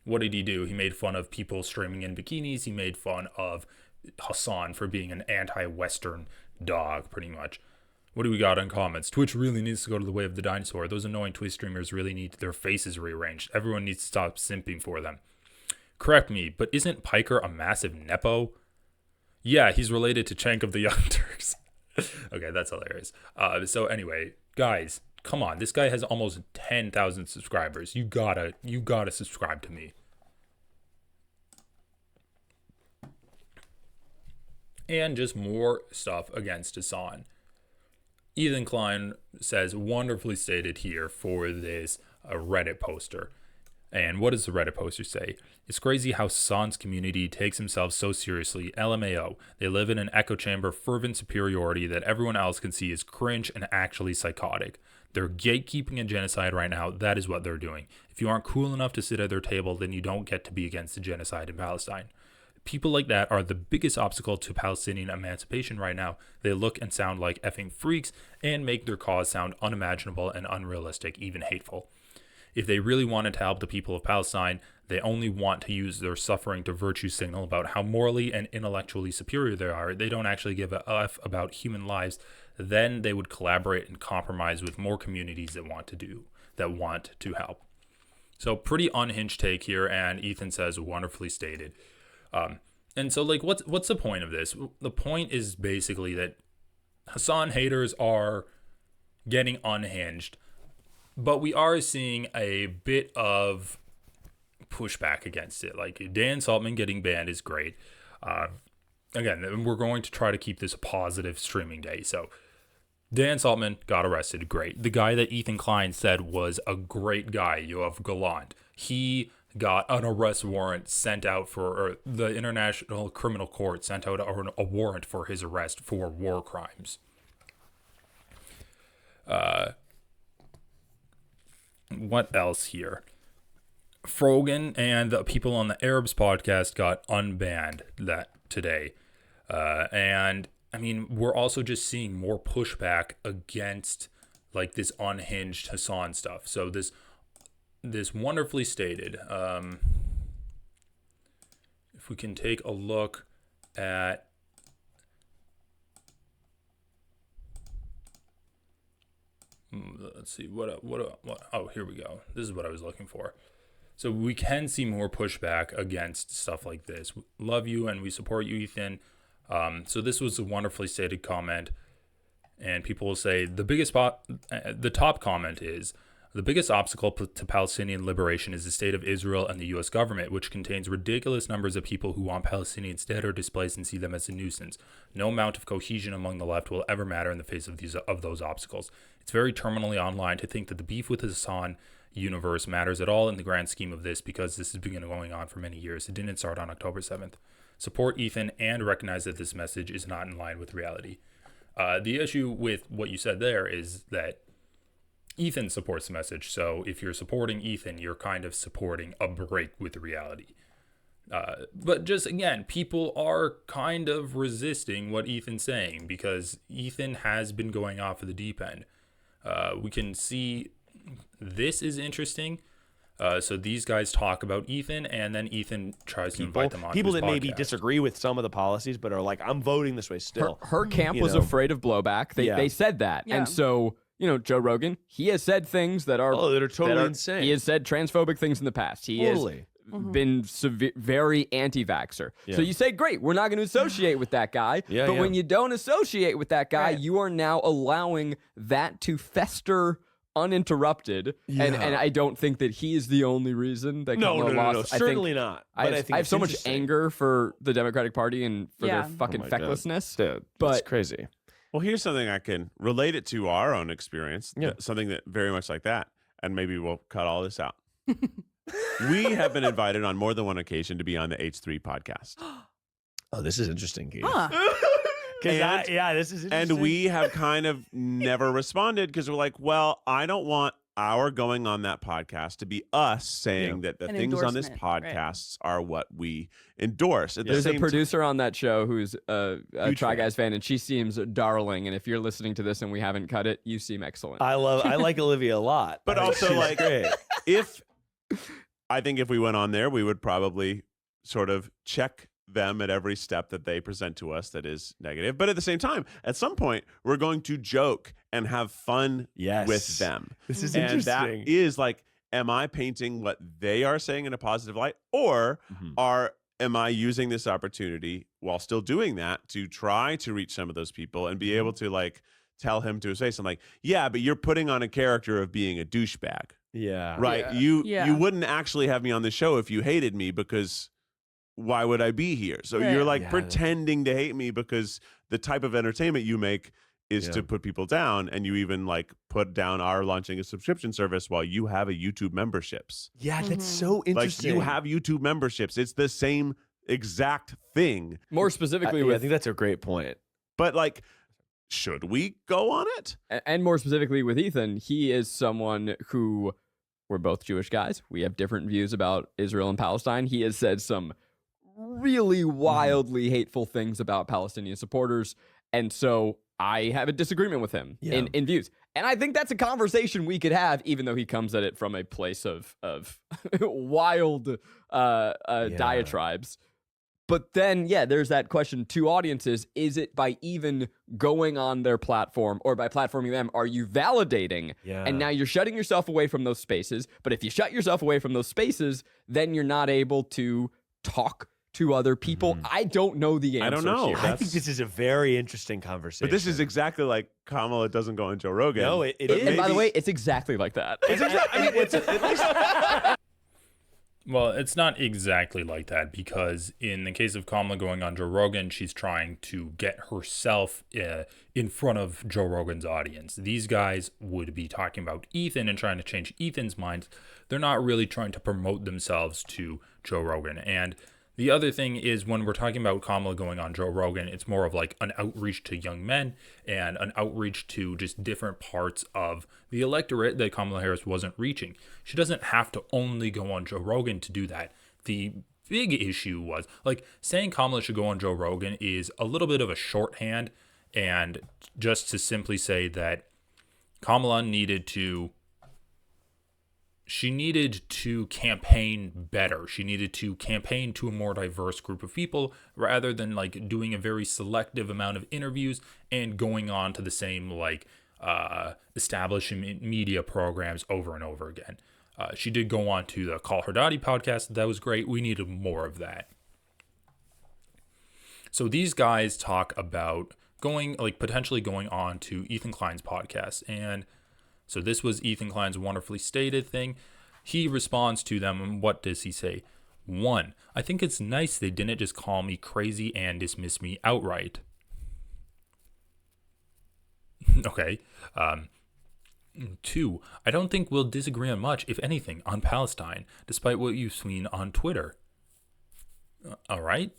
What did he do? He made fun of people streaming in bikinis. He made fun of Hasan for being an anti-Western dog, pretty much. What do we got in comments? Twitch really needs to go to the way of the dinosaur. Those annoying Twitch streamers really need their faces rearranged. Everyone needs to stop simping for them. Correct me, but isn't Piker a massive nepo? Yeah, he's related to Cenk of the Young Turks. Okay, that's hilarious. So anyway, guys, come on. This guy has almost 10,000 subscribers. You gotta subscribe to me. and just more stuff against Hasan. Ethan Klein says, wonderfully stated here for this Reddit poster. And what does the Reddit poster say? It's crazy how Hasan's community takes himself so seriously. LMAO. They live in an echo chamber of fervent superiority that everyone else can see is cringe and actually psychotic. They're gatekeeping a genocide right now. That is what they're doing. If you aren't cool enough to sit at their table, then you don't get to be against the genocide in Palestine. People like that are the biggest obstacle to Palestinian emancipation right now. They look and sound like effing freaks and make their cause sound unimaginable and unrealistic, even hateful. If they really wanted to help the people of Palestine, they only want to use their suffering to virtue signal about how morally and intellectually superior they are. They don't actually give a F about human lives. Then they would collaborate and compromise with more communities that want to help. So pretty unhinged take here, and Ethan says wonderfully stated. And so like what's the point of this? The point is basically that Hasan haters are getting unhinged, but we are seeing a bit of pushback against it. Like Dan Saltman getting banned is great. Again, we're going to try to keep this a positive streaming day. So Dan Saltman got arrested, great. The guy that Ethan Klein said was a great guy, Yoav Gallant, he got an arrest warrant sent out or the International Criminal Court sent out a warrant for his arrest for war crimes. What else here? Frogan and the people on the Arabs podcast got unbanned today. And I mean, we're also just seeing more pushback against like this unhinged Hasan stuff. So this wonderfully stated, if we can take a look at let's see what oh, here we go. This is what I was looking for. So we can see more pushback against stuff like this. Love you and we support you, Ethan. So this was a wonderfully stated comment, and people will say the top comment is, the biggest obstacle to Palestinian liberation is the state of Israel and the U.S. government, which contains ridiculous numbers of people who want Palestinians dead or displaced and see them as a nuisance. No amount of cohesion among the left will ever matter in the face of those obstacles. It's very terminally online to think that the beef with the Hasan universe matters at all in the grand scheme of this, because this has been going on for many years. It didn't start on October 7th. Support Ethan and recognize that this message is not in line with reality. The issue with what you said there is that Ethan supports the message. So if you're supporting Ethan, you're kind of supporting a break with reality. But just again, people are kind of resisting what Ethan's saying because Ethan has been going off of the deep end. We can see this is interesting. So these guys talk about Ethan, and then Ethan tries to invite them on. People that podcast. maybe disagree with some of the policies, but are like, I'm voting this way still. Her camp was afraid of blowback. They said that. Yeah. And so, Joe Rogan, he has said things that are totally insane. He has said transphobic things in the past. He has been very anti-vaxxer. Yeah. So you say, great, we're not going to associate with that guy. But when you don't associate with that guy, you are now allowing that to fester uninterrupted, and I don't think that he is the only reason that Kamala lost. Certainly not. I have so much anger for the Democratic Party and for their fucking fecklessness. Dude, but it's crazy. Well, here's something I can relate it to our own experience. Something that very much like that, and maybe we'll cut all this out. We have been invited on more than one occasion to be on the H3 podcast. Oh, this is interesting, Keith. This is interesting. And we have kind of never responded because we're like, well, I don't want our going on that podcast to be us saying that the things on this podcast are what we endorse. There's a producer on that show who's a Try Guys fan, and she seems darling. And if you're listening to this and we haven't cut it, you seem excellent. I like Olivia a lot. But also, like, I think if we went on there, we would probably sort of check them at every step that they present to us that is negative. But at the same time, at some point, we're going to joke and have fun with them. This is interesting. And that is like, am I painting what they are saying in a positive light? Or am I using this opportunity while still doing that to try to reach some of those people and be able to like tell him to say something like, yeah, but you're putting on a character of being a douchebag. Yeah. Right. You wouldn't actually have me on the show if you hated me because why would I be here? So you're like pretending to hate me because the type of entertainment you make is to put people down, and you even like put down our launching a subscription service while you have a YouTube memberships. Yeah, that's so interesting. Like you have YouTube memberships. It's the same exact thing. More specifically, I think that's a great point. But like, should we go on it? And more specifically with Ethan, he is someone who, we're both Jewish guys. We have different views about Israel and Palestine. He has said some really wildly hateful things about Palestinian supporters. And so I have a disagreement with him in views. And I think that's a conversation we could have, even though he comes at it from a place of wild diatribes. But then, there's that question to audiences. Is it by even going on their platform or by platforming them, are you validating? Yeah. And now you're shutting yourself away from those spaces. But if you shut yourself away from those spaces, then you're not able to talk to other people. I don't know the answer. I don't know. Here. I think this is a very interesting conversation. But this is exactly like Kamala doesn't go on Joe Rogan. No, it And by the way, it's exactly like that. It's exactly. I mean, it's at least. Well, it's not exactly like that, because in the case of Kamala going on Joe Rogan, she's trying to get herself in front of Joe Rogan's audience. These guys would be talking about Ethan and trying to change Ethan's mind. They're not really trying to promote themselves to Joe Rogan. And the other thing is, when we're talking about Kamala going on Joe Rogan, it's more of like an outreach to young men and an outreach to just different parts of the electorate that Kamala Harris wasn't reaching. She doesn't have to only go on Joe Rogan to do that. The big issue was, like, saying Kamala should go on Joe Rogan is a little bit of a shorthand, and just to simply say that Kamala needed to campaign better. She needed to campaign to a more diverse group of people, rather than like doing a very selective amount of interviews and going on to the same like establishment media programs over and over again. She did go on to the Call Her Daddy podcast. That was great. We needed more of that. So these guys talk about potentially going on to Ethan Klein's podcast. And so this was Ethan Klein's wonderfully stated thing. He responds to them, and what does he say? 1, I think it's nice they didn't just call me crazy and dismiss me outright. Okay. 2, I don't think we'll disagree on much, if anything, on Palestine, despite what you've seen on Twitter. All right.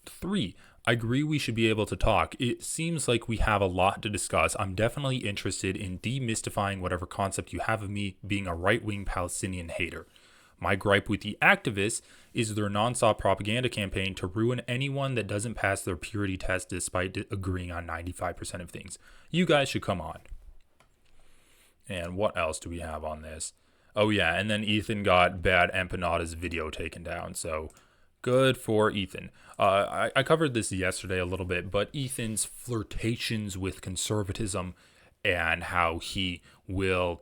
3, I agree we should be able to talk. It seems like we have a lot to discuss. I'm definitely interested in demystifying whatever concept you have of me being a right-wing Palestinian hater. My gripe with the activists is their nonstop propaganda campaign to ruin anyone that doesn't pass their purity test despite agreeing on 95% of things. You guys should come on. And what else do we have on this? Oh yeah, and then Ethan got Bad Empanada's video taken down, so good for Ethan. I covered this yesterday a little bit, but Ethan's flirtations with conservatism and how he will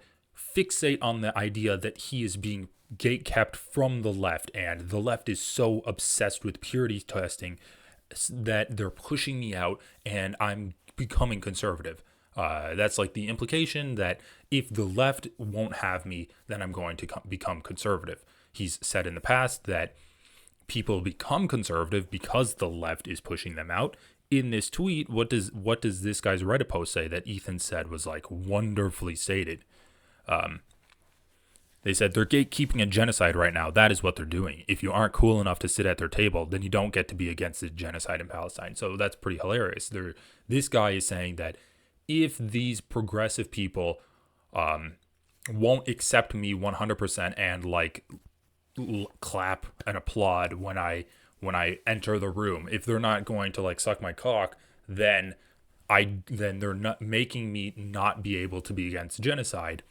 fixate on the idea that he is being gatekept from the left, and the left is so obsessed with purity testing that they're pushing me out and I'm becoming conservative. That's like the implication that if the left won't have me, then I'm going to become conservative. He's said in the past that people become conservative because the left is pushing them out. In this tweet, what does this guy's Reddit post say that Ethan said was like wonderfully stated? They said they're gatekeeping a genocide right now. That is what they're doing. If you aren't cool enough to sit at their table, then you don't get to be against the genocide in Palestine. So that's pretty hilarious. This guy is saying that if these progressive people won't accept me 100% and like clap and applaud when I enter the room, if they're not going to like suck my cock, then they're not making me not be able to be against genocide.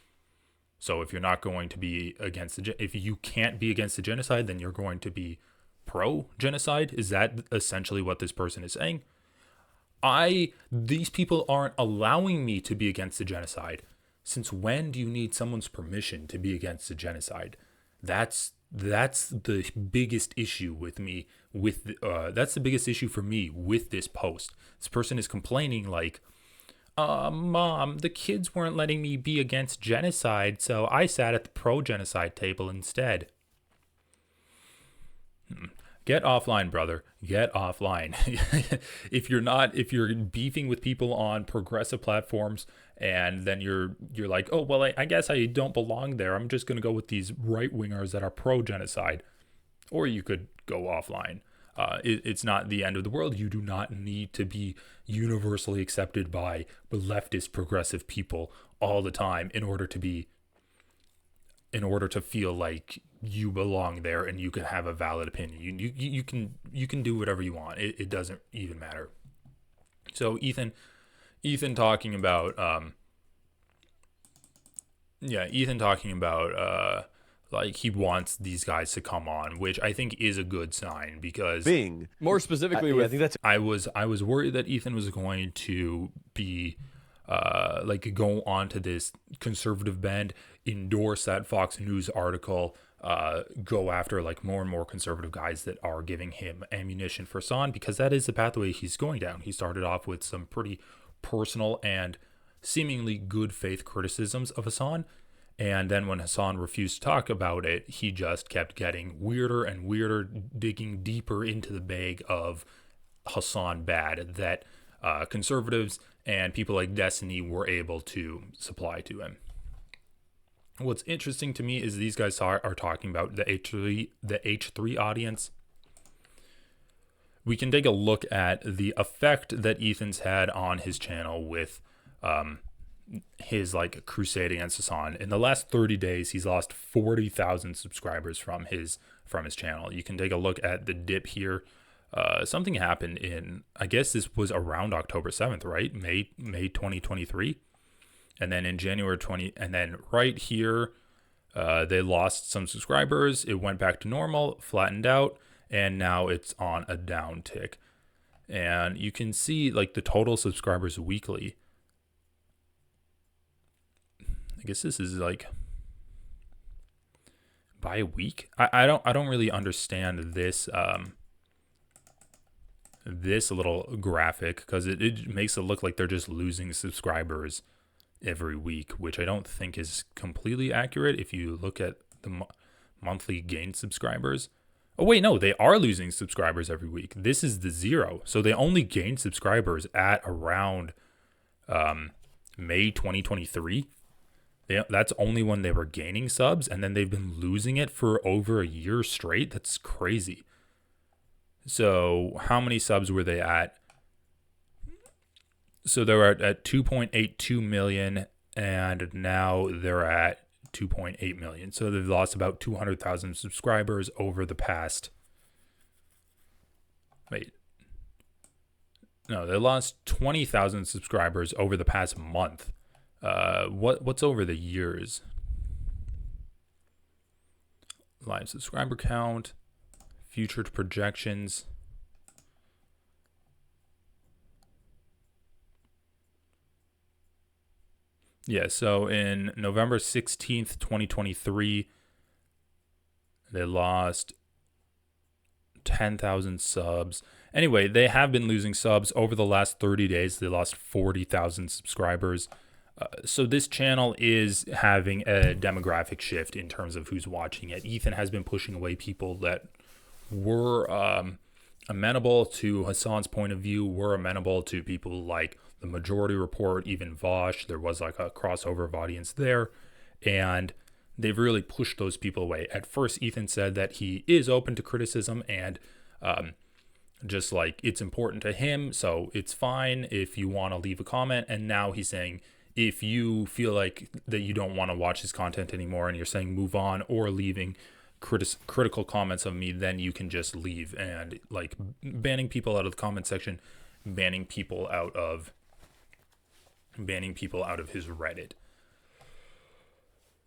So if you're not going to be if you can't be against the genocide, then you're going to be pro genocide. Is that essentially what this person is saying? These people aren't allowing me to be against the genocide. Since when do you need someone's permission to be against the genocide? That's the biggest issue with me. That's the biggest issue for me with this post. This person is complaining like, Mom, the kids weren't letting me be against genocide, so I sat at the pro-genocide table instead. Get offline, brother. Get offline. If you're beefing with people on progressive platforms, and then you're like, oh well, I guess I don't belong there. I'm just gonna go with these right wingers that are pro genocide, or you could go offline. It's not the end of the world. You do not need to be universally accepted by leftist progressive people all the time in order to feel like you belong there and you can have a valid opinion. You can do whatever you want. It doesn't even matter. So Ethan talking about like he wants these guys to come on, which I think is a good sign, because more specifically I think that's I was worried that Ethan was going to be like go on to this conservative bend, endorse that Fox News article, go after like more and more conservative guys that are giving him ammunition for Hasan, because that is the pathway he's going down. He started off with some pretty personal and seemingly good faith criticisms of Hasan. And then when Hasan refused to talk about it, he just kept getting weirder and weirder, digging deeper into the bag of Hasan bad that conservatives and people like Destiny were able to supply to him. What's interesting to me is these guys are talking about the H3 audience. We can take a look at the effect that Ethan's had on his channel with his like crusade against Hasan. In the last 30 days, he's lost 40,000 subscribers from his channel. You can take a look at the dip here. Something happened in, I guess this was around October 7th, right? May 2023. And then in January 20, and then right here, they lost some subscribers. It went back to normal, flattened out, and now it's on a downtick. And you can see like the total subscribers weekly. I guess this is like by a week. I don't really understand this this little graphic, because it makes it look like they're just losing subscribers every week, which I don't think is completely accurate. If you look at the monthly gained subscribers, oh wait, no, they are losing subscribers every week. This is the 0, so they only gained subscribers at around May 2023. That's only when they were gaining subs, and then they've been losing it for over a year straight. That's crazy. So how many subs were they at? So they were at 2.82 million, and now they're at 2.8 million. So they've lost about 200,000 subscribers over the past... Wait. No, they lost 20,000 subscribers over the past month. What's over the years? Live subscriber count, future projections. Yeah, so in November 16th, 2023, they lost 10,000 subs. Anyway, they have been losing subs over the last 30 days. They lost 40,000 subscribers. So this channel is having a demographic shift in terms of who's watching it. Ethan has been pushing away people that were amenable to Hasan's point of view, were amenable to people like the Majority Report, even Vosh. There was like a crossover of audience there, and they've really pushed those people away. At first, Ethan said that he is open to criticism and just like it's important to him, so it's fine if you want to leave a comment. And now he's saying, if you feel like that you don't want to watch his content anymore and you're saying move on or leaving critical comments of me, then you can just leave. And like banning people out of the comment section, banning people out of his Reddit.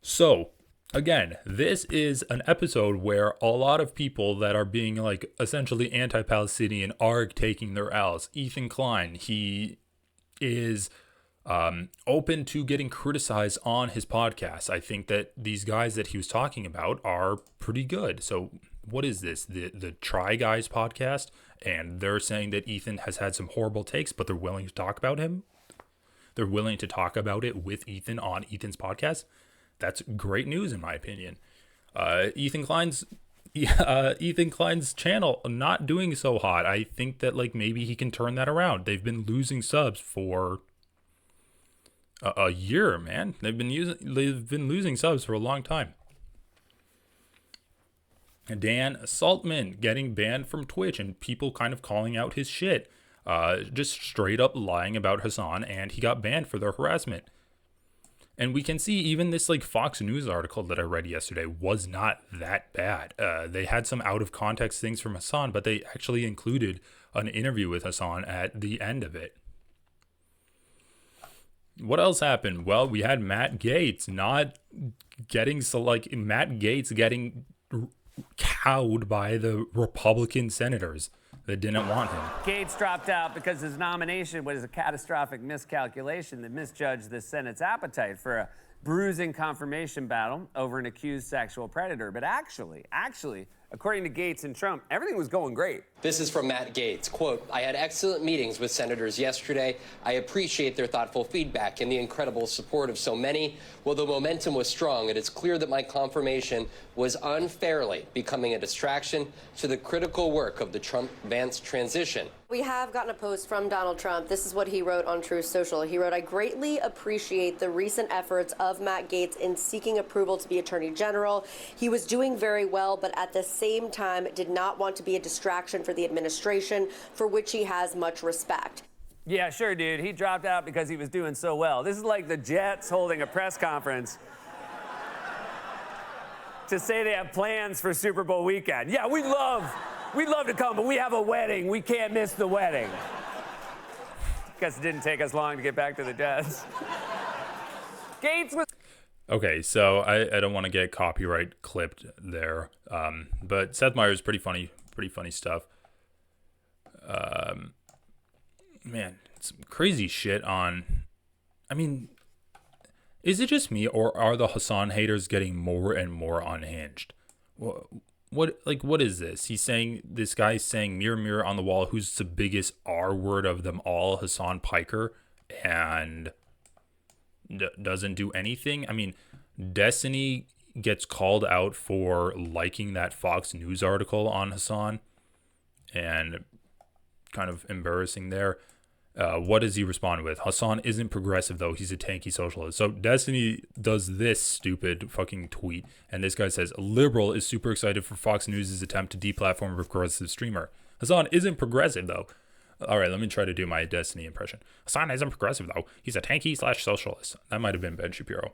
So again, this is an episode where a lot of people that are being like essentially anti-Palestinian are taking their L's. Ethan Klein, he is open to getting criticized on his podcast. I think that these guys that he was talking about are pretty good. So what is this? The Try Guys podcast, and they're saying that Ethan has had some horrible takes, but they're willing to talk about him. They're willing to talk about it with Ethan on Ethan's podcast. That's great news in my opinion. Ethan Klein's Ethan Klein's channel not doing so hot. I think that like maybe he can turn that around. They've been losing subs for a year, man. They've been losing subs for a long time. Dan Saltman getting banned from Twitch and people kind of calling out his shit. Just straight up lying about Hasan, and he got banned for their harassment. And we can see even this like Fox News article that I read yesterday was not that bad. They had some out of context things from Hasan, but they actually included an interview with Hasan at the end of it. What else happened? Well, we had Matt Gaetz not getting Matt Gaetz getting cowed by the Republican senators that didn't want him. Gaetz dropped out because his nomination was a catastrophic miscalculation that misjudged the Senate's appetite for a bruising confirmation battle over an accused sexual predator. But actually, according to Gaetz and Trump, everything was going great. This is from Matt Gaetz. Quote, I had excellent meetings with senators yesterday. I appreciate their thoughtful feedback and the incredible support of so many. While the momentum was strong, it is clear that my confirmation was unfairly becoming a distraction to the critical work of the Trump-Vance transition. We have gotten a post from Donald Trump. This is what he wrote on Truth Social. He wrote, I greatly appreciate the recent efforts of Matt Gaetz in seeking approval to be Attorney General. He was doing very well, but at the same time did not want to be a distraction for the administration, for which he has much respect. Yeah, sure, dude. He dropped out because he was doing so well. This is like the Jets holding a press conference to say they have plans for Super Bowl weekend. Yeah, we'd love to come, but we have a wedding. We can't miss the wedding. Guess it didn't take us long to get back to the Jets. Gaetz was... Okay, so I don't want to get copyright clipped there, but Seth Meyers, pretty funny stuff. Man, some crazy shit on... I mean, is it just me, or are the Hasan haters getting more and more unhinged? What is this? This guy's saying, mirror, mirror on the wall, who's the biggest R word of them all, Hasan Piker, and doesn't do anything? I mean, Destiny gets called out for liking that Fox News article on Hasan, and kind of embarrassing there. What does he respond with? Hasan isn't progressive, though. He's a tanky socialist. So Destiny does this stupid fucking tweet, and this guy says, liberal is super excited for Fox News' attempt to deplatform a progressive streamer. Hasan isn't progressive, though. All right, let me try to do my Destiny impression. Hasan isn't progressive, though. He's a tanky/socialist. That might have been Ben Shapiro.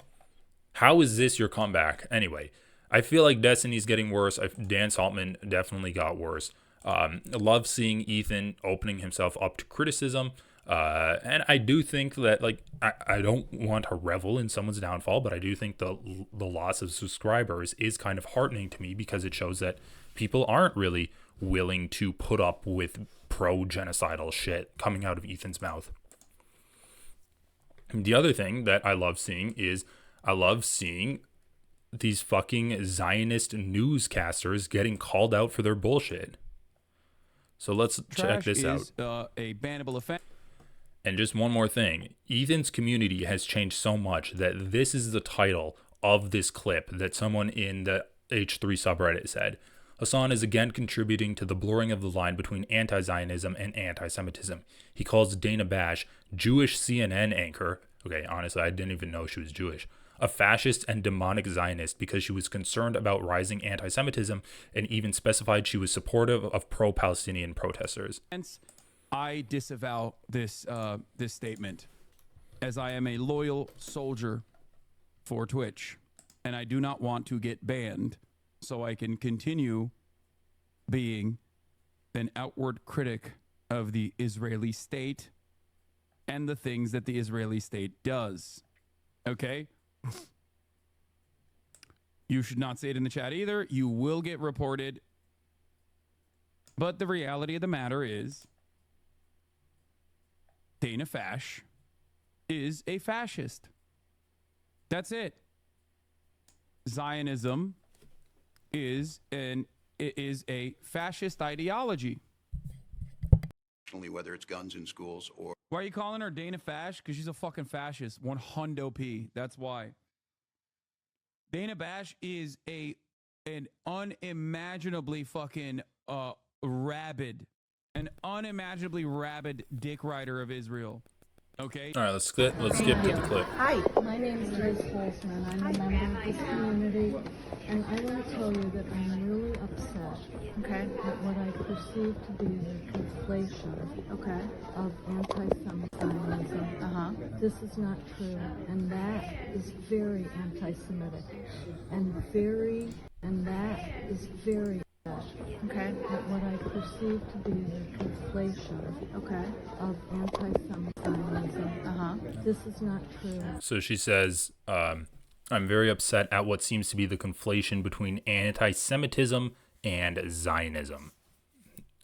How is this your comeback? Anyway, I feel like Destiny's getting worse. Dan Saltman definitely got worse. I love seeing Ethan opening himself up to criticism. And I do think that, like, I don't want to revel in someone's downfall, but I do think the loss of subscribers is kind of heartening to me, because it shows that people aren't really willing to put up with pro-genocidal shit coming out of Ethan's mouth. And the other thing that I love seeing is these fucking Zionist newscasters getting called out for their bullshit. So let's check this out. A bannable offense. And just one more thing. Ethan's community has changed so much that this is the title of this clip that someone in the H3 subreddit said. Hasan is again contributing to the blurring of the line between anti-Zionism and anti-Semitism. He calls Dana Bash, Jewish CNN anchor, okay, honestly, I didn't even know she was Jewish, a fascist and demonic Zionist because she was concerned about rising anti-Semitism, and even specified she was supportive of pro-Palestinian protesters. I disavow this statement, as I am a loyal soldier for Twitch, and I do not want to get banned so I can continue being an outward critic of the Israeli state and the things that the Israeli state does. Okay? You should not say it in the chat either. You will get reported. But the reality of the matter is, Dana Fash is a fascist. That's it. Zionism is a fascist ideology. Whether it's guns in schools or... Why are you calling her Dana Fash? Because she's a fucking fascist. 100p. That's why. Dana Bash is a an unimaginably fucking rabid dick rider of Israel. Okay. All right, let's skip to the clip. Hi, my name is Liz Holzman. I'm a member of this community, and I want to tell you that I'm really upset. Okay. At what I perceive to be the conflation. Okay. Of anti-Semitism. This is not true, and that is very anti-Semitic, and that is very. Okay. At what I perceive to be the conflation. Okay. Of anti-Semitism. This is not true. So she says, I'm very upset at what seems to be the conflation between anti-Semitism and Zionism.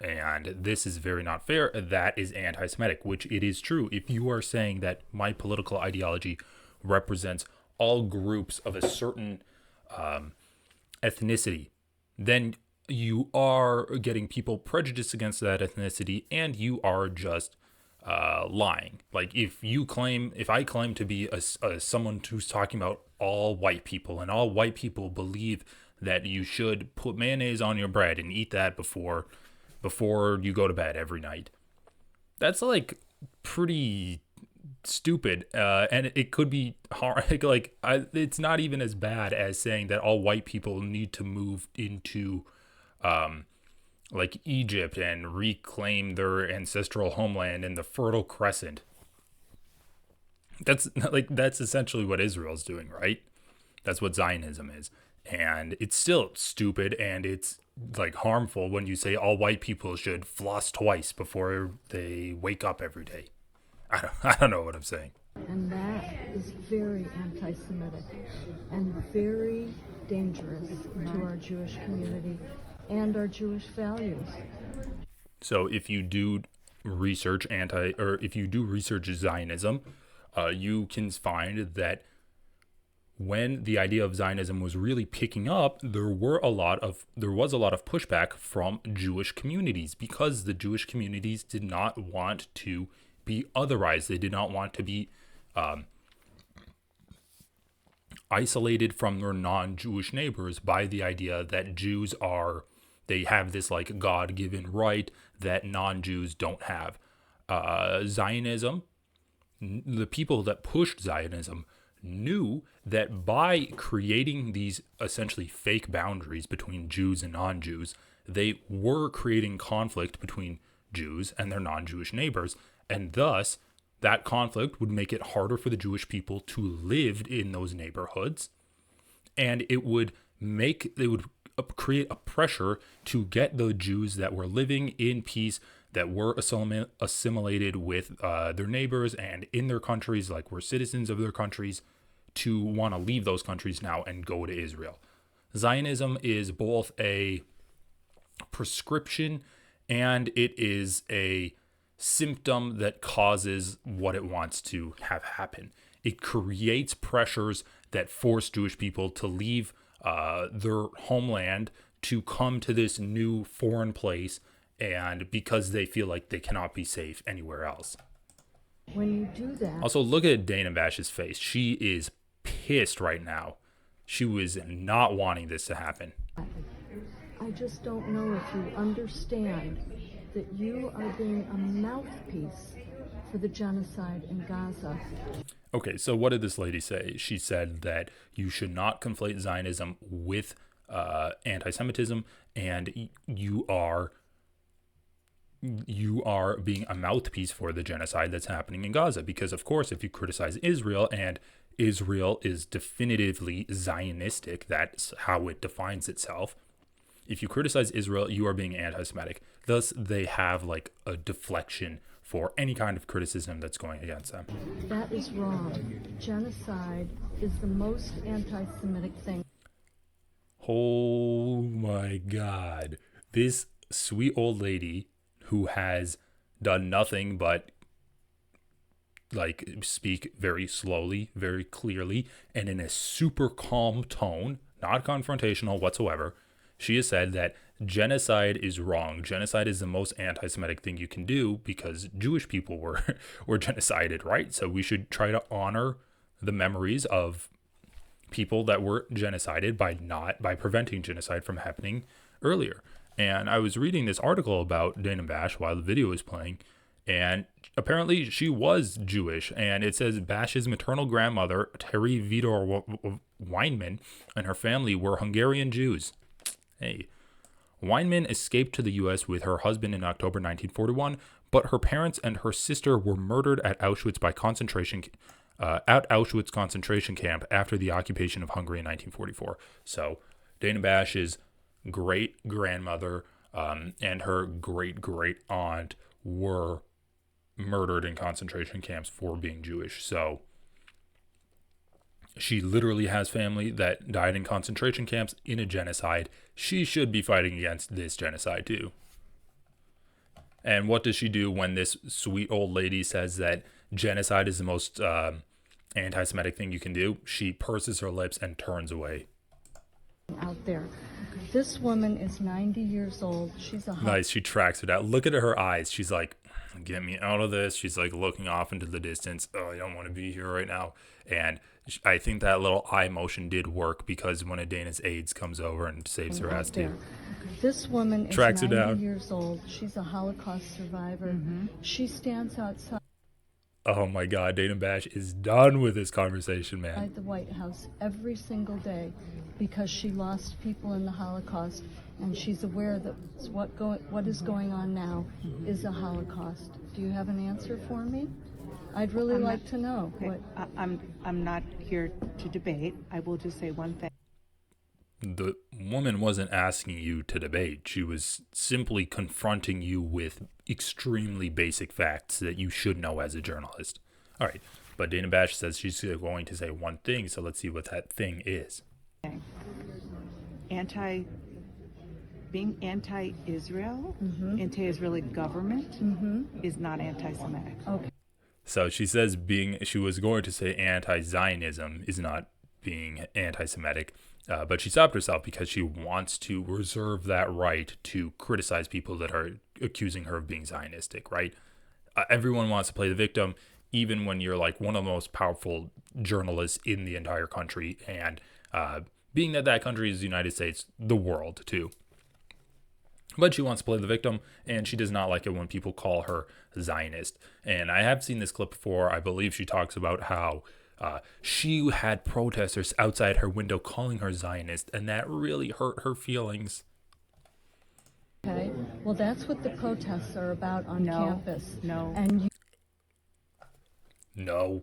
And this is very not fair. That is anti-Semitic, which it is true. If you are saying that my political ideology represents all groups of a certain ethnicity, then you are getting people prejudiced against that ethnicity, and you are just lying. Like if I claim to be someone who's talking about all white people, and all white people believe that you should put mayonnaise on your bread and eat that before you go to bed every night, that's like pretty stupid, and it could be hard. It's not even as bad as saying that all white people need to move into like Egypt and reclaim their ancestral homeland in the Fertile Crescent. That's essentially what Israel's doing, right? That's what Zionism is. And it's still stupid, and it's like harmful when you say all white people should floss twice before they wake up every day. I don't know what I'm saying. And that is very anti-Semitic and very dangerous to our Jewish community and our Jewish values. So if you do research Zionism, you can find that when the idea of Zionism was really picking up, there was a lot of pushback from Jewish communities, because the Jewish communities did not want to be otherized. They did not want to be isolated from their non-Jewish neighbors by the idea that Jews they have this like God-given right that non-Jews don't have. Zionism, the people that pushed Zionism knew that by creating these essentially fake boundaries between Jews and non-Jews, they were creating conflict between Jews and their non-Jewish neighbors, and thus that conflict would make it harder for the Jewish people to live in those neighborhoods, and it would create a pressure to get the Jews that were living in peace, that were assimilated with their neighbors and in their countries, like were citizens of their countries, to want to leave those countries now and go to Israel. Zionism is both a prescription and it is a symptom that causes what it wants to have happen. It creates pressures that force Jewish people to leave their homeland to come to this new foreign place, and because they feel like they cannot be safe anywhere else. When you do that... Also, look at Dana Bash's face. She is pissed right now. She was not wanting this to happen. I just don't know if you understand that you are being a mouthpiece for the genocide in Gaza. Okay, so what did this lady say? She said that you should not conflate Zionism with anti-Semitism, and you are being a mouthpiece for the genocide that's happening in Gaza. Because, of course, if you criticize Israel, and Israel is definitively Zionistic, that's how it defines itself. If you criticize Israel, you are being anti-Semitic. Thus, they have like a deflection for any kind of criticism that's going against them. That is wrong. Genocide is the most anti-Semitic thing. Oh my God. This sweet old lady who has done nothing but like speak very slowly, very clearly, and in a super calm tone, not confrontational whatsoever. She has said that genocide is wrong. Genocide is the most anti-Semitic thing you can do because Jewish people were genocided, right? So we should try to honor the memories of people that were genocided by preventing genocide from happening earlier. And I was reading this article about Dana Bash while the video was playing, and apparently she was Jewish. And it says Bash's maternal grandmother, Terry Vidor Weinman, and her family were Hungarian Jews. Hey. Weinman escaped to the U.S. with her husband in October 1941, but her parents and her sister were murdered at Auschwitz concentration camp after the occupation of Hungary in 1944. So Dana Bash's great grandmother and her great great aunt were murdered in concentration camps for being Jewish. So she literally has family that died in concentration camps in a genocide. She should be fighting against this genocide too. And what does she do when this sweet old lady says that genocide is the most anti-Semitic thing you can do? She purses her lips and turns away. Out there. This woman is 90 years old. She's a nice. She tracks it out. Look at her eyes. She's like, get me out of this. She's like looking off into the distance. Oh, I don't want to be here right now. And I think that little eye motion did work, because one of Dana's aides comes over and saves her ass too. This woman is tracks 90 years old. She's a Holocaust survivor. She stands outside. Oh my God, Dana Bash is done with this conversation, man. At the White House every single day because she lost people in the Holocaust, and she's aware that what is going on now is a Holocaust. Do you have an answer for me? I'd really like to know. Okay. I'm not here to debate. I will just say one thing. The woman wasn't asking you to debate. She was simply confronting you with extremely basic facts that you should know as a journalist. All right, but Dana Bash says she's going to say one thing, so let's see what that thing is. Okay. Being anti-Israel, anti-Israeli government is not anti-Semitic. Okay. So she says she was going to say anti-Zionism is not being anti-Semitic. But she stopped herself because she wants to reserve that right to criticize people that are accusing her of being Zionistic, right? Everyone wants to play the victim, even when you're like one of the most powerful journalists in the entire country. And being that country is the United States, the world too. But she wants to play the victim, and she does not like it when people call her Zionist. And I have seen this clip before. I believe she talks about how she had protesters outside her window calling her Zionist, and that really hurt her feelings. Okay, well, that's what the protests are about on campus. No. And you... No.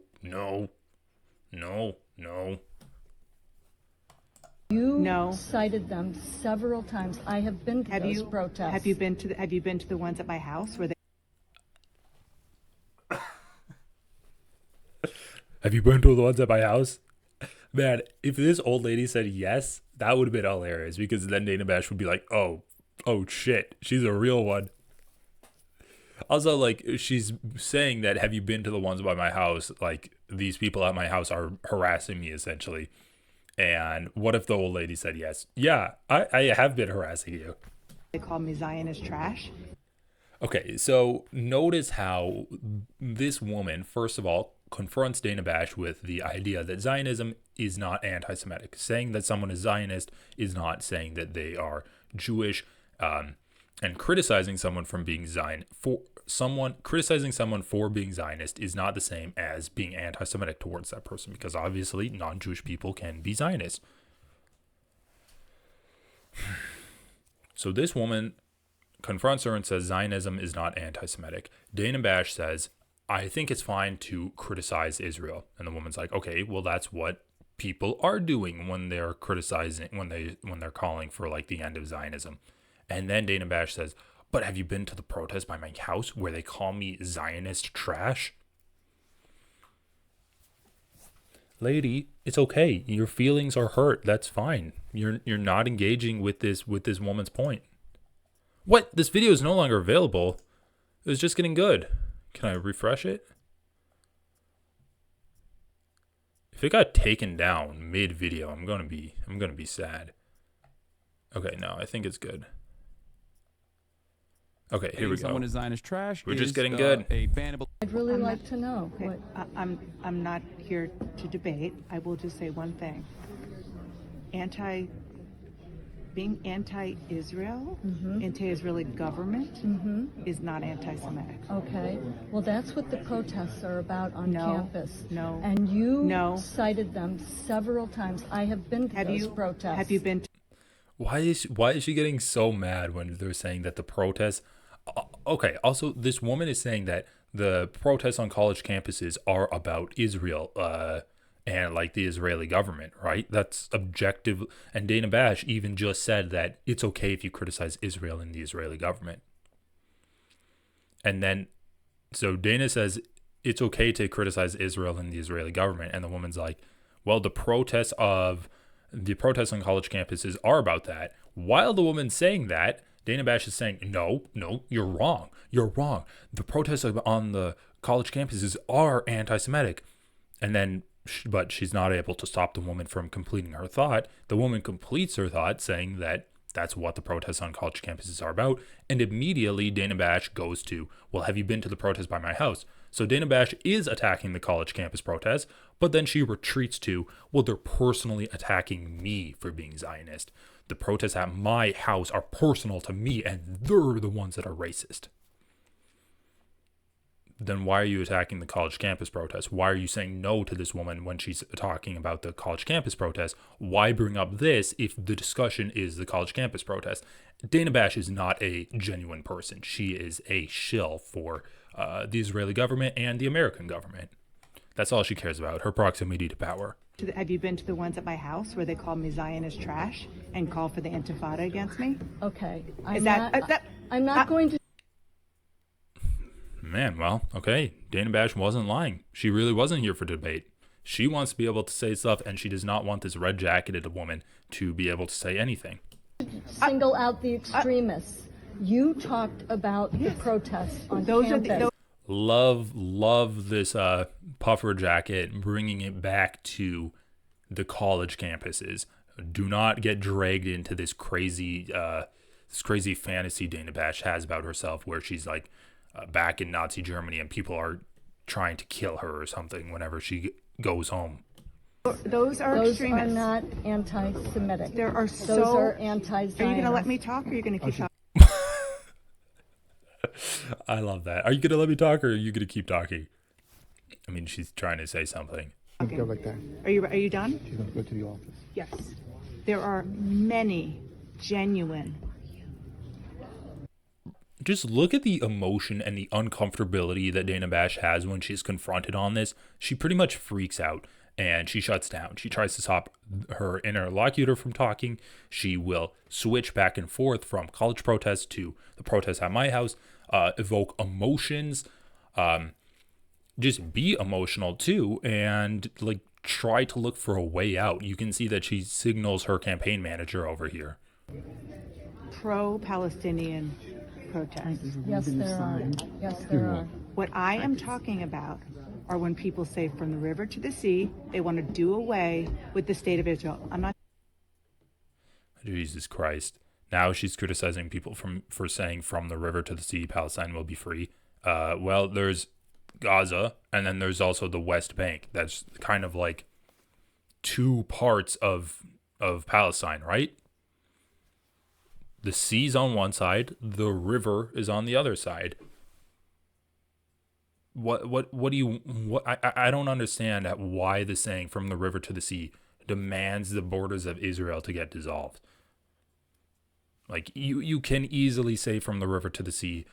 You cited them several times. I have been to those protests. Have you been to the ones at my house where they? Have you been to the ones at my house? Man, if this old lady said yes, that would have been hilarious, because then Dana Bash would be like, oh shit, she's a real one. Also, like, she's saying that, have you been to the ones by my house? Like, these people at my house are harassing me, essentially. And what if the old lady said yes? Yeah, I have been harassing you. They call me Zionist trash. Okay, so notice how this woman, first of all, confronts Dana Bash with the idea that Zionism is not anti-Semitic. Saying that someone is Zionist is not saying that they are Jewish, and criticizing someone for being Zionist is not the same as being anti-Semitic towards that person, because obviously non-Jewish people can be Zionist. So this woman confronts her and says Zionism is not anti-Semitic. Dana Bash says, I think it's fine to criticize Israel. And the woman's like, okay, well, that's what people are doing when they're criticizing, when they're calling for like the end of Zionism. And then Dana Bash says, but have you been to the protest by my house where they call me Zionist trash? Lady, it's okay. Your feelings are hurt. That's fine. You're not engaging with this woman's point. What? This video is no longer available. It was just getting good. Can I refresh it? If it got taken down mid-video, I'm gonna be sad. Okay, no, I think it's good. Okay, here we go. Someone is Zionist trash. We're just is, getting good. A bannable. I'd really like to know. Okay, I'm not here to debate. I will just say one thing. Being anti-Israel, anti-Israeli government is not anti-Semitic. Okay. Well, that's what the protests are about on campus. No. And you cited them several times. I have been to those protests. Have you been to Why is she getting so mad when they're saying that the protests? Okay. Also, this woman is saying that the protests on college campuses are about Israel, and like the Israeli government, right? That's objective. And Dana Bash even just said that it's okay if you criticize Israel and the Israeli government. And then, so Dana says it's okay to criticize Israel and the Israeli government, and the woman's like, well, the protests on college campuses are about that. While the woman's saying that, Dana Bash is saying, no, you're wrong. You're wrong. The protests on the college campuses are anti-Semitic. And then, but she's not able to stop the woman from completing her thought. The woman completes her thought saying that that's what the protests on college campuses are about. And immediately Dana Bash goes to, well, have you been to the protest by my house? So Dana Bash is attacking the college campus protests, but then she retreats to, well, they're personally attacking me for being Zionist. The protests at my house are personal to me, and they're the ones that are racist. Then why are you attacking the college campus protest? Why are you saying no to this woman when she's talking about the college campus protest? Why bring up this if the discussion is the college campus protest? Dana Bash is not a genuine person. She is a shill for the Israeli government and the American government. That's all she cares about, her proximity to power. Have you been to the ones at my house where they call me Zionist trash and call for the Intifada against me? Okay. I'm not going to. Man, well, okay. Dana Bash wasn't lying. She really wasn't here for debate. She wants to be able to say stuff, and she does not want this red-jacketed woman to be able to say anything. Single out the extremists. You talked about the protests on campus. Love this puffer jacket, bringing it back to the college campuses. Do not get dragged into this crazy fantasy Dana Bash has about herself, where she's like back in Nazi Germany and people are trying to kill her or something whenever she goes home. Those are extremists. Those are not anti-Semitic. Those are anti-Zionist. Are you going to let me talk, or are you going to keep talking? I love that. Are you going to let me talk, or are you going to keep talking? I mean, she's trying to say something. Okay. Go back there. Are you done? She's going to go to the office. Yes. There are many genuine. Just look at the emotion and the uncomfortability that Dana Bash has when she's confronted on this. She pretty much freaks out and she shuts down. She tries to stop her interlocutor from talking. She will switch back and forth from college protests to the protests at my house, evoke emotions, just be emotional too, and like try to look for a way out. You can see that she signals her campaign manager over here. Pro-Palestinian protests. Yes, there are. Yes, there are. What I am talking about are when people say from the river to the sea, they want to do away with the state of Israel. I'm not. Jesus Christ. Now she's criticizing people for saying from the river to the sea, Palestine will be free. Well, there's Gaza, and then there's also the West Bank. That's kind of like two parts of Palestine, right? The sea's on one side, the river is on the other side. I don't understand why the saying from the river to the sea demands the borders of Israel to get dissolved. Like you can easily say from the river to the sea,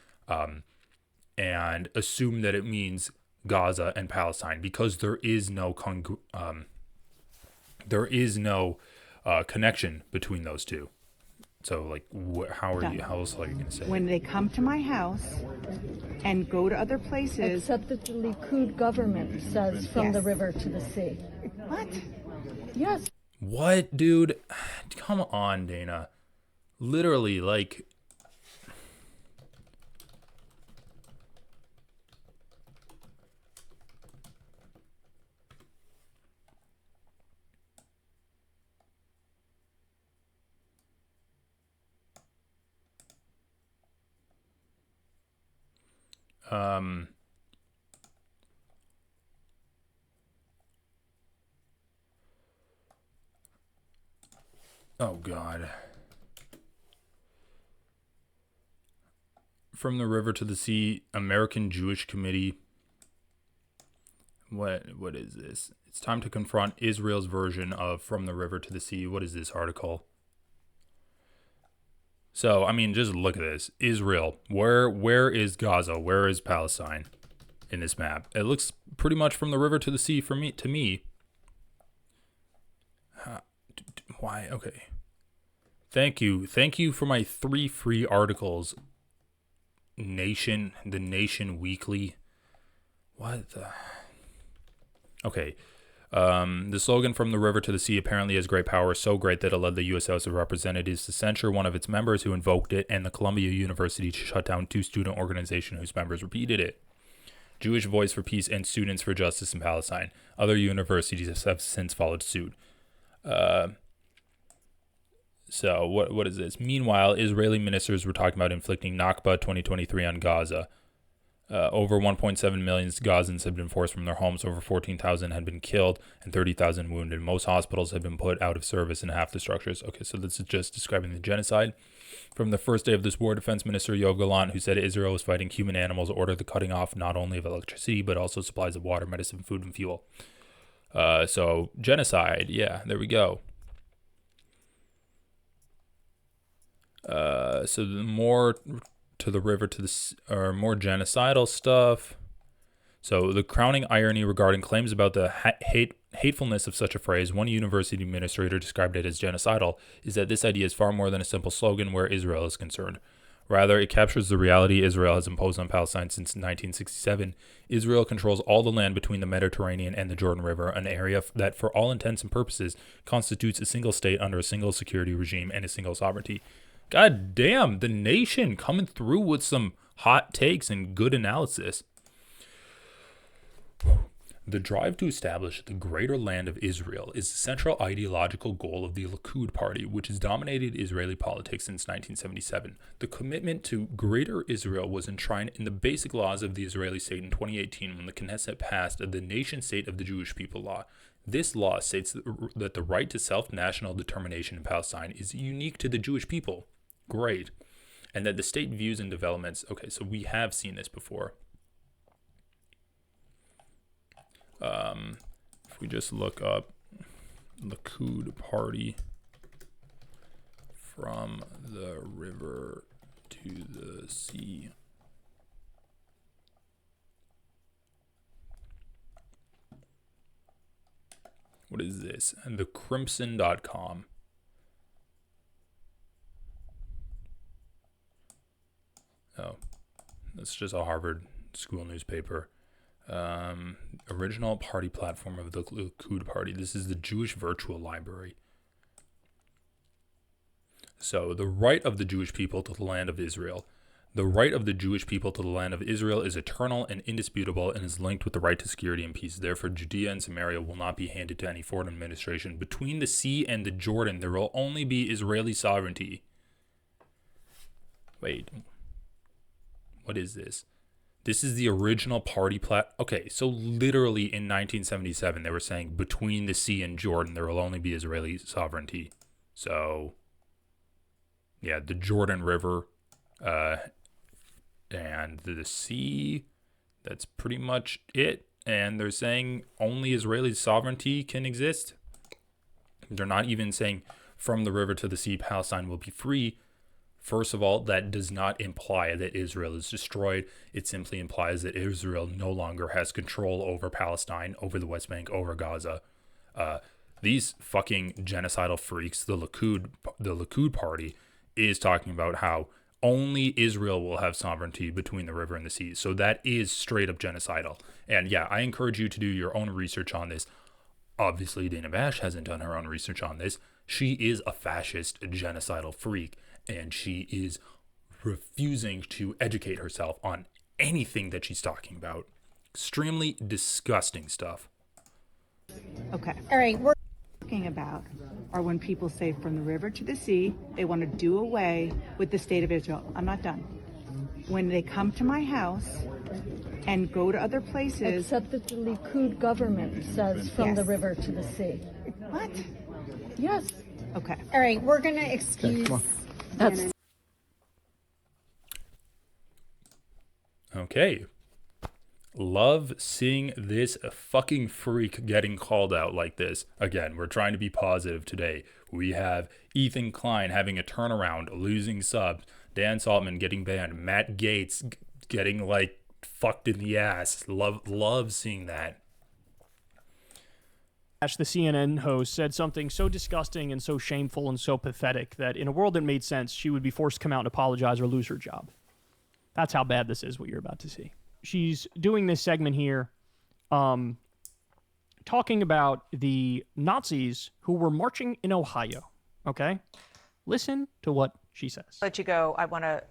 and assume that it means Gaza and Palestine, because there is no connection between those two. So, like, how else are you going to say? When they come to my house and go to other places. Except that the Likud government says from the river to the sea. What? Yes. What, dude? Come on, Dana. Literally, like. Oh, God. From the River to the Sea, American Jewish Committee. What is this? It's time to confront Israel's version of From the River to the Sea. What is this article? So, I mean, just look at this. Israel. Where is Gaza? Where is Palestine in this map? It looks pretty much from the river to the sea to me. Why? Okay. Thank you. Thank you for my 3 free articles. The Nation Weekly. What the... Okay. The slogan From the River to the Sea apparently has great power, so great that it led the U.S. House of Representatives to censure one of its members who invoked it, and the Columbia University to shut down 2 student organizations whose members repeated it. Jewish Voice for Peace and Students for Justice in Palestine. Other universities have since followed suit. So what is this? Meanwhile, Israeli ministers were talking about inflicting Nakba 2023 on Gaza. Over 1.7 million Gazans have been forced from their homes. Over 14,000 had been killed and 30,000 wounded. Most hospitals have been put out of service in half the structures. Okay, so this is just describing the genocide. From the first day of this war, Defense Minister Yoav Gallant, who said Israel was fighting human animals, ordered the cutting off not only of electricity, but also supplies of water, medicine, food, and fuel. So genocide, yeah, there we go. So the more to the river to the or more genocidal stuff. So the crowning irony regarding claims about the hatefulness of such a phrase, one university administrator described it as genocidal, is that this idea is far more than a simple slogan where Israel is concerned. Rather, it captures the reality Israel has imposed on Palestine since 1967. Israel controls all the land between the Mediterranean and the Jordan River, an area that, for all intents and purposes, constitutes a single state under a single security regime and a single sovereignty. God damn, the Nation coming through with some hot takes and good analysis. The drive to establish the greater land of Israel is the central ideological goal of the Likud party, which has dominated Israeli politics since 1977. The commitment to greater Israel was enshrined in the basic laws of the Israeli state in 2018 when the Knesset passed the Nation State of the Jewish People law. This law states that the right to self-national determination in Palestine is unique to the Jewish people. Great. And that the state views and developments... Okay, so we have seen this before. If we just look up Likud party from the river to the sea. What is this? And thecrimson.com. Oh, that's just a Harvard school newspaper. Original party platform of the Likud party. This is the Jewish Virtual Library. So, the right of the Jewish people to the land of Israel. The right of the Jewish people to the land of Israel is eternal and indisputable and is linked with the right to security and peace. Therefore, Judea and Samaria will not be handed to any foreign administration. Between the sea and the Jordan, there will only be Israeli sovereignty. Wait. What is this? This is the original party Okay, so literally in 1977, they were saying between the sea and Jordan, there will only be Israeli sovereignty. So, yeah, the Jordan River and the sea, that's pretty much it. And they're saying only Israeli sovereignty can exist. They're not even saying from the river to the sea, Palestine will be free. First of all, that does not imply that Israel is destroyed. It simply implies that Israel no longer has control over Palestine, over the West Bank, over Gaza. These fucking genocidal freaks, the Likud party, is talking about how only Israel will have sovereignty between the river and the sea. So that is straight up genocidal. And yeah, I encourage you to do your own research on this. Obviously, Dana Bash hasn't done her own research on this. She is a fascist, genocidal freak. And she is refusing to educate herself on anything that she's talking about. Extremely disgusting stuff. Okay. All right. We're talking about are when people say from the river to the sea, they want to do away with the state of Israel. I'm not done. When they come to my house and go to other places. Except that the Likud government says from the river to the sea. What? Yes. Okay. All right, we're going to excuse... That's Okay. Love seeing this fucking freak getting called out like this. Again, we're trying to be positive today. We have Ethan Klein having a turnaround, losing subs. Dan Saltman getting banned. Matt Gaetz getting, like, fucked in the ass. Love seeing that. The CNN host said something so disgusting and so shameful and so pathetic that in a world that made sense, she would be forced to come out and apologize or lose her job. That's how bad this is, what you're about to see. She's doing this segment here talking about the Nazis who were marching in Ohio, okay? Listen to what she says. Let you go. I want to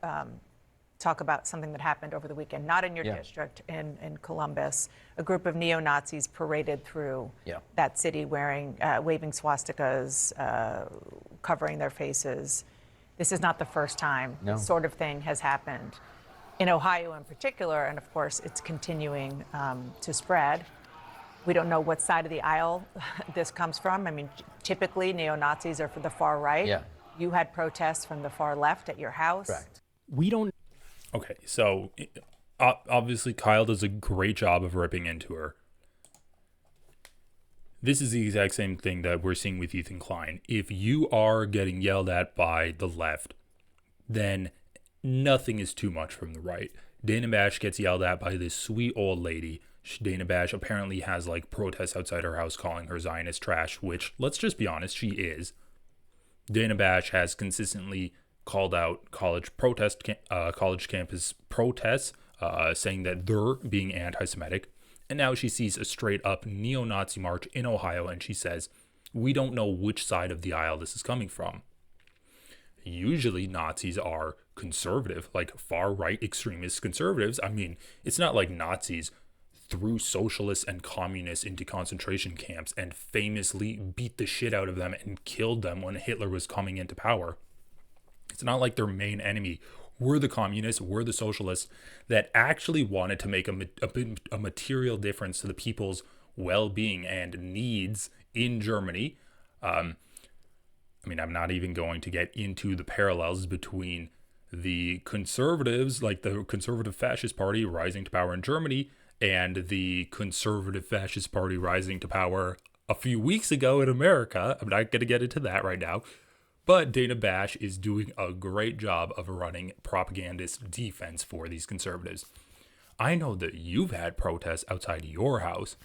talk about something that happened over the weekend, not in your district, in Columbus. A group of neo-Nazis paraded through that city waving swastikas, covering their faces. This is not the first time this sort of thing has happened in Ohio in particular, and of course it's continuing to spread. We don't know what side of the aisle this comes from. I mean, typically neo-Nazis are for the far right. Yeah. You had protests from the far left at your house. Correct. We don't... Okay, so obviously Kyle does a great job of ripping into her. This is the exact same thing that we're seeing with Ethan Klein. If you are getting yelled at by the left, then nothing is too much from the right. Dana Bash gets yelled at by this sweet old lady. Dana Bash apparently has like protests outside her house calling her Zionist trash, which, let's just be honest, she is. Dana Bash has consistently called out college campus protests, saying that they're being anti-Semitic. And now she sees a straight up neo-Nazi march in Ohio and she says, we don't know which side of the aisle this is coming from. Usually Nazis are conservative, like far-right extremist conservatives. I mean, it's not like Nazis threw socialists and communists into concentration camps and famously beat the shit out of them and killed them when Hitler was coming into power. It's not like their main enemy were the communists, were the socialists that actually wanted to make a material difference to the people's well-being and needs in Germany. I mean, I'm not even going to get into the parallels between the conservatives, like the conservative fascist party rising to power in Germany, and the conservative fascist party rising to power a few weeks ago in America. I'm not going to get into that right now. But Dana Bash is doing a great job of running propagandist defense for these conservatives. I know that you've had protests outside your house.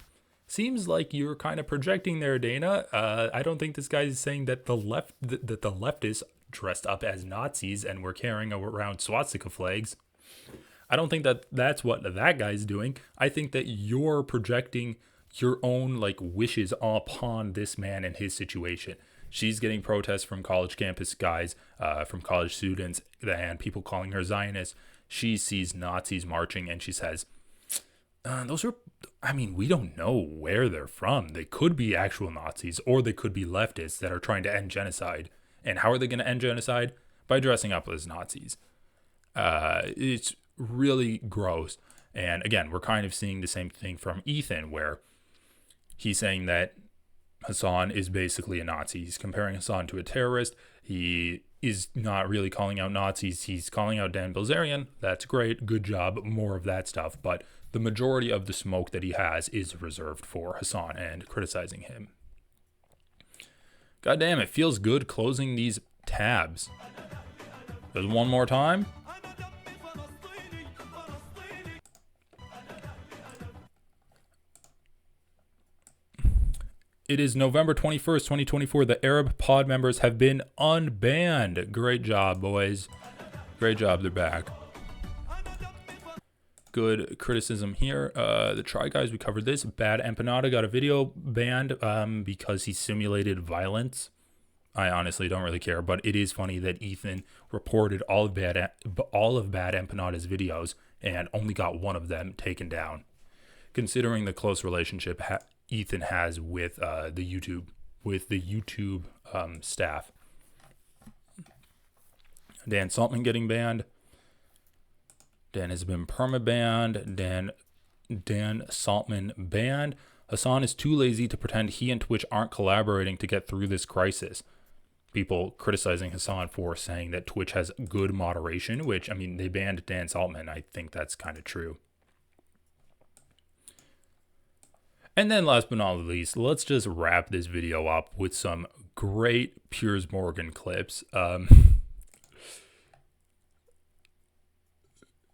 Seems like you're kind of projecting there, Dana. I don't think this guy is saying that the leftists dressed up as Nazis and were carrying around swastika flags. I don't think that that's what that guy's doing. I think that you're projecting your own like wishes upon this man and his situation. She's getting protests from college campus guys, from college students, and people calling her Zionist. She sees Nazis marching and she says, we don't know where they're from. They could be actual Nazis or they could be leftists that are trying to end genocide. And how are they going to end genocide? By dressing up as Nazis. It's really gross. And again, we're kind of seeing the same thing from Ethan, where he's saying that Hasan is basically a Nazi. He's comparing Hasan to a terrorist. He is not really calling out Nazis. He's calling out Dan Bilzerian. That's great. Good job. More of that stuff. But the majority of the smoke that he has is reserved for Hasan and criticizing him. God damn, it feels good closing these tabs. There's one more time. It is November 21st, 2024. The Arab pod members have been unbanned. Great job, boys. Great job. They're back. Good criticism here. The Try Guys, we covered this. Bad Empanada got a video banned because he simulated violence. I honestly don't really care, but it is funny that Ethan reported all of Bad Empanada's videos and only got one of them taken down. Considering the close relationship Ethan has with the YouTube staff. Dan Saltman getting banned. Dan has been perma-banned. Dan Dan Saltman banned. Hasan is too lazy to pretend he and Twitch aren't collaborating to get through this crisis. People criticizing Hasan for saying that Twitch has good moderation, which, I mean, they banned Dan Saltman. I think that's kind of true. And then last but not least, let's just wrap this video up with some great Piers Morgan clips.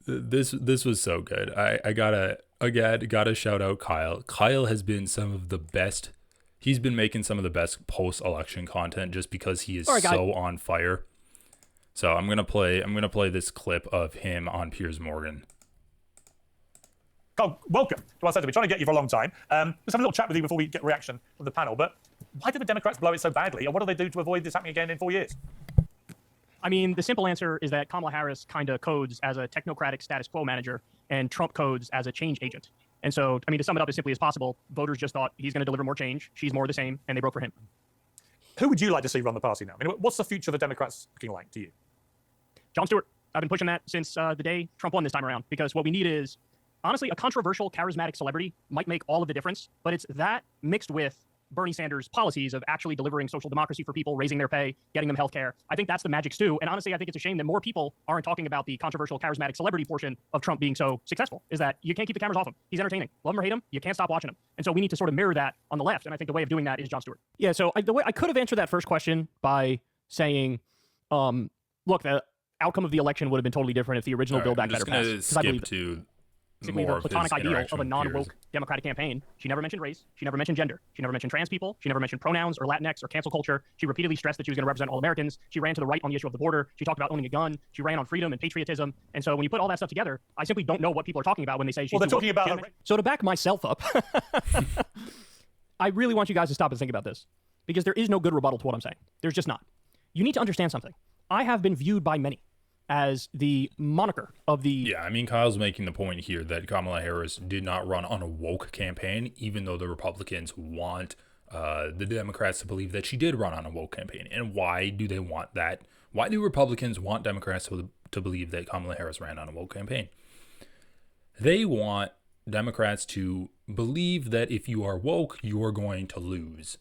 This was so good. I gotta shout out Kyle. Kyle has been some of the best. He's been making some of the best post-election content just because he is so on fire. So I'm gonna play this clip of him on Piers Morgan. Carl, welcome to our centre. We're trying to get you for a long time. Let's have a little chat with you before we get reaction from the panel. But why did the Democrats blow it so badly, and what do they do to avoid this happening again in 4 years? I mean, the simple answer is that Kamala Harris kind of codes as a technocratic status quo manager, and Trump codes as a change agent. And so, I mean, to sum it up as simply as possible, voters just thought he's going to deliver more change, she's more the same, and they broke for him. Who would you like to see run the party now? I mean, what's the future of the Democrats looking like to you? Jon Stewart. I've been pushing that since the day Trump won this time around, because what we need is, honestly, a controversial, charismatic celebrity might make all of the difference, but it's that mixed with Bernie Sanders' policies of actually delivering social democracy for people, raising their pay, getting them health care. I think that's the magic stew. And honestly, I think it's a shame that more people aren't talking about the controversial, charismatic celebrity portion of Trump being so successful, is that you can't keep the cameras off him. He's entertaining. Love him or hate him, you can't stop watching him. And so we need to sort of mirror that on the left. And I think the way of doing that is Jon Stewart. Yeah, so the way I could have answered that first question by saying, look, the outcome of the election would have been totally different if the original Build Back Better passed. Because I believe to basically the platonic ideal of a non-woke Democratic campaign. She never mentioned race. She never mentioned gender. She never mentioned trans people. She never mentioned pronouns or Latinx or cancel culture. She repeatedly stressed that she was going to represent all Americans. She ran to the right on the issue of the border. She talked about owning a gun. She ran on freedom and patriotism. And so when you put all that stuff together, I simply don't know what people are talking about when they say she's... Well, they're talking about... So to back myself up, I really want you guys to stop and think about this, because there is no good rebuttal to what I'm saying. There's just not. You need to understand something. I have been viewed by many as the moniker of the... Yeah, I mean, Kyle's making the point here that Kamala Harris did not run on a woke campaign, even though the Republicans want the Democrats to believe that she did run on a woke campaign. And why do they want that? Why do Republicans want Democrats to believe that Kamala Harris ran on a woke campaign? They want Democrats to believe that if you are woke, you are going to lose.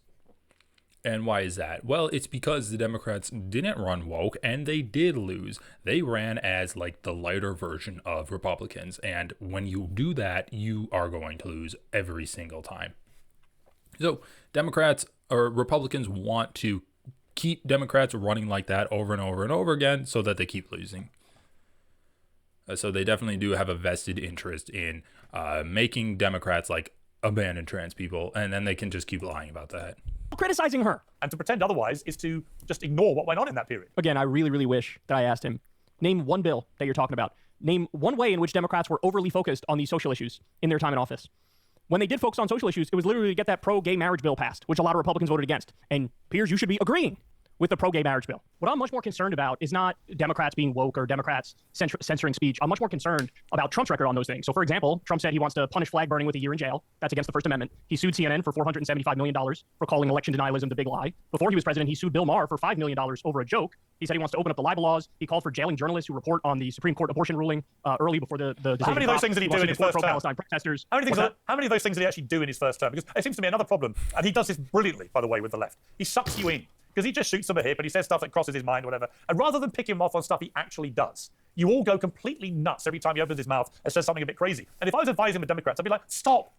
And why is that? Well, it's because the Democrats didn't run woke, and they did lose. They ran as like the lighter version of Republicans. And when you do that, you are going to lose every single time. So Democrats or Republicans want to keep Democrats running like that over and over and over again so that they keep losing. So they definitely do have a vested interest in making Democrats like abandon trans people, and then they can just keep lying about that. Criticizing her. And to pretend otherwise is to just ignore what went on in that period. Again, I really, really wish that I asked him, name one bill that you're talking about. Name one way in which Democrats were overly focused on these social issues in their time in office. When they did focus on social issues, it was literally to get that pro-gay marriage bill passed, which a lot of Republicans voted against. And Piers, you should be agreeing with the pro-gay marriage bill. What I'm much more concerned about is not Democrats being woke or Democrats censoring speech. I'm much more concerned about Trump's record on those things. So, for example, Trump said he wants to punish flag burning with a year in jail. That's against the First Amendment. He sued CNN for $475 million for calling election denialism the big lie. Before he was president, he sued Bill Maher for $5 million over a joke. He said he wants to open up the libel laws. He called for jailing journalists who report on the Supreme Court abortion ruling early before the decision. How many of those things did he do in his first term? Pro-Palestine protesters. How many of those things did he actually do in his first term? Because it seems to me another problem, and he does this brilliantly, by the way, with the left. He sucks you in. Because he just shoots them a hip and he says stuff that crosses his mind or whatever. And rather than pick him off on stuff he actually does, you all go completely nuts every time he opens his mouth and says something a bit crazy. And if I was advising the Democrats, I'd be like, stop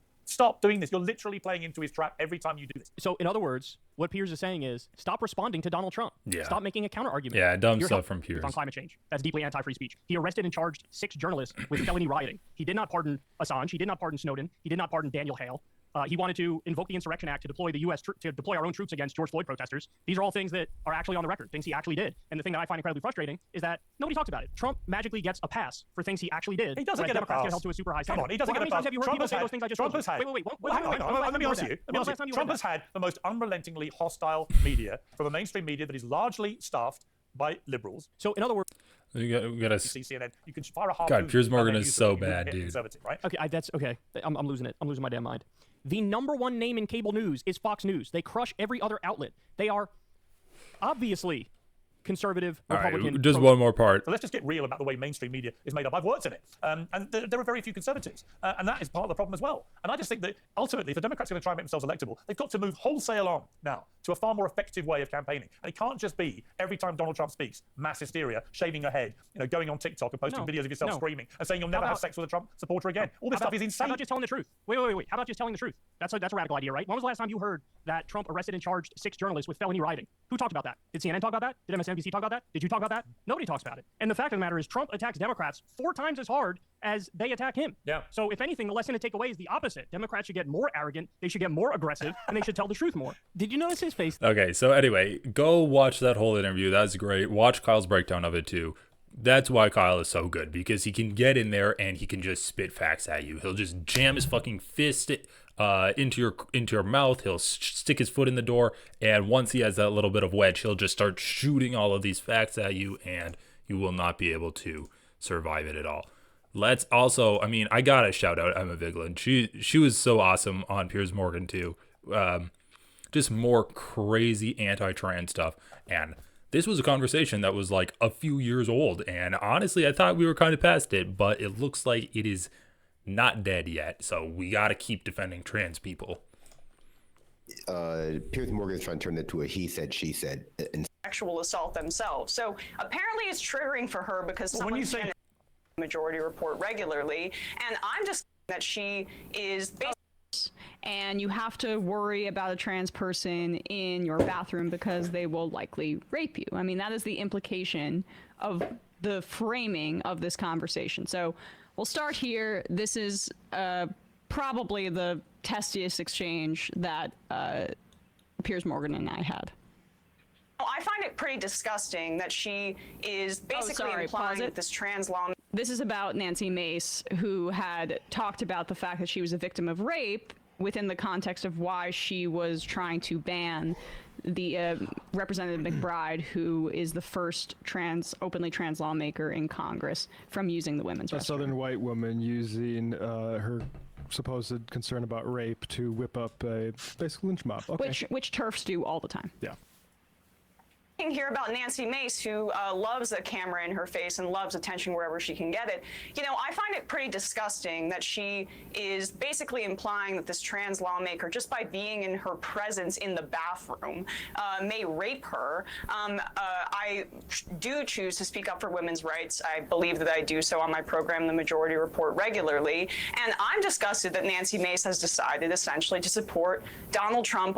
doing this. You're literally playing into his trap every time you do this. So in other words, what Piers is saying is stop responding to Donald Trump. Yeah. Stop making a counter argument. Yeah, dumb stuff from Piers. On climate change. That's deeply anti-free speech. He arrested and charged 6 journalists with felony rioting. He did not pardon Assange. He did not pardon Snowden. He did not pardon Daniel Hale. He wanted to invoke the Insurrection Act to deploy the U.S. to deploy our own troops against George Floyd protesters. These are all things that are actually on the record, things he actually did. And the thing that I find incredibly frustrating is that nobody talks about it. Trump magically gets a pass for things he actually did. He doesn't get a pass. Get held to a super high standard. Come on, he doesn't get a pass. How many times have you heard people say those things I just told you? Wait. Hang on. Let me ask you. Trump has had the most unrelentingly hostile media from a mainstream media that is largely staffed by liberals. So in other words, we gotta see CNN. You can fire a God, Piers Morgan is so bad, dude. Right? Okay, that's okay. I'm losing it. I'm losing my damn mind. The number one name in cable news is Fox News. They crush every other outlet. They are obviously conservative All right, Republican. just one more part. So let's just get real about the way mainstream media is made up. I've worked in it, and there are very few conservatives, and that is part of the problem as well. And I just think that ultimately, if the Democrats are going to try and make themselves electable, they've got to move wholesale on now to a far more effective way of campaigning. And it can't just be every time Donald Trump speaks, mass hysteria, shaving your head, going on TikTok and posting videos of yourself screaming and saying you'll never have sex with a Trump supporter again. All this stuff is insane. How about just telling the truth? Wait. How about just telling the truth? That's a radical idea, right? When was the last time you heard that Trump arrested and charged 6 journalists with felony rioting? Who talked about that? Did CNN talk about that? Did MSNBC talk about that? Did you talk about that? Nobody talks about it. And the fact of the matter is Trump attacks Democrats 4 times as hard as they attack him. Yeah. So if anything, the lesson to take away is the opposite. Democrats should get more arrogant, they should get more aggressive, and they should tell the truth more. Did you notice his face? Okay, so anyway, go watch that whole interview. That's great. Watch Kyle's breakdown of it too. That's why Kyle is so good, because he can get in there and he can just spit facts at you. He'll just jam his fucking fist into your mouth. He'll stick his foot in the door, and once he has that little bit of wedge, he'll just start shooting all of these facts at you, and you will not be able to survive it at all. Let's also, I gotta shout out Emma Vigeland. She was so awesome on Piers Morgan too. Just more crazy anti-trans stuff, and this was a conversation that was like a few years old, and honestly, I thought we were kind of past it, but it looks like it is not dead yet, so we gotta keep defending trans people. Piers Morgan is trying to turn it into a he said, she said. And sexual assault themselves. So apparently it's triggering for her because someone's in the Majority Report regularly, and I'm just that she is basically. And you have to worry about a trans person in your bathroom because they will likely rape you. That is the implication of the framing of this conversation. So we'll start here. This is probably the testiest exchange that Piers Morgan and I had. I find it pretty disgusting that she is basically implying that this trans law. This is about Nancy Mace, who had talked about the fact that she was a victim of rape within the context of why she was trying to ban the Representative McBride, who is the first openly trans lawmaker in Congress, from using the women's restroom. A Southern white woman using her supposed concern about rape to whip up a basic lynch mob. Okay. Which TERFs do all the time. Yeah. Here about Nancy Mace, who loves a camera in her face and loves attention wherever she can get it. I find it pretty disgusting that she is basically implying that this trans lawmaker, just by being in her presence in the bathroom, may rape her. I do choose to speak up for women's rights. I believe that I do so on my program, The Majority Report, regularly. And I'm disgusted that Nancy Mace has decided essentially to support Donald Trump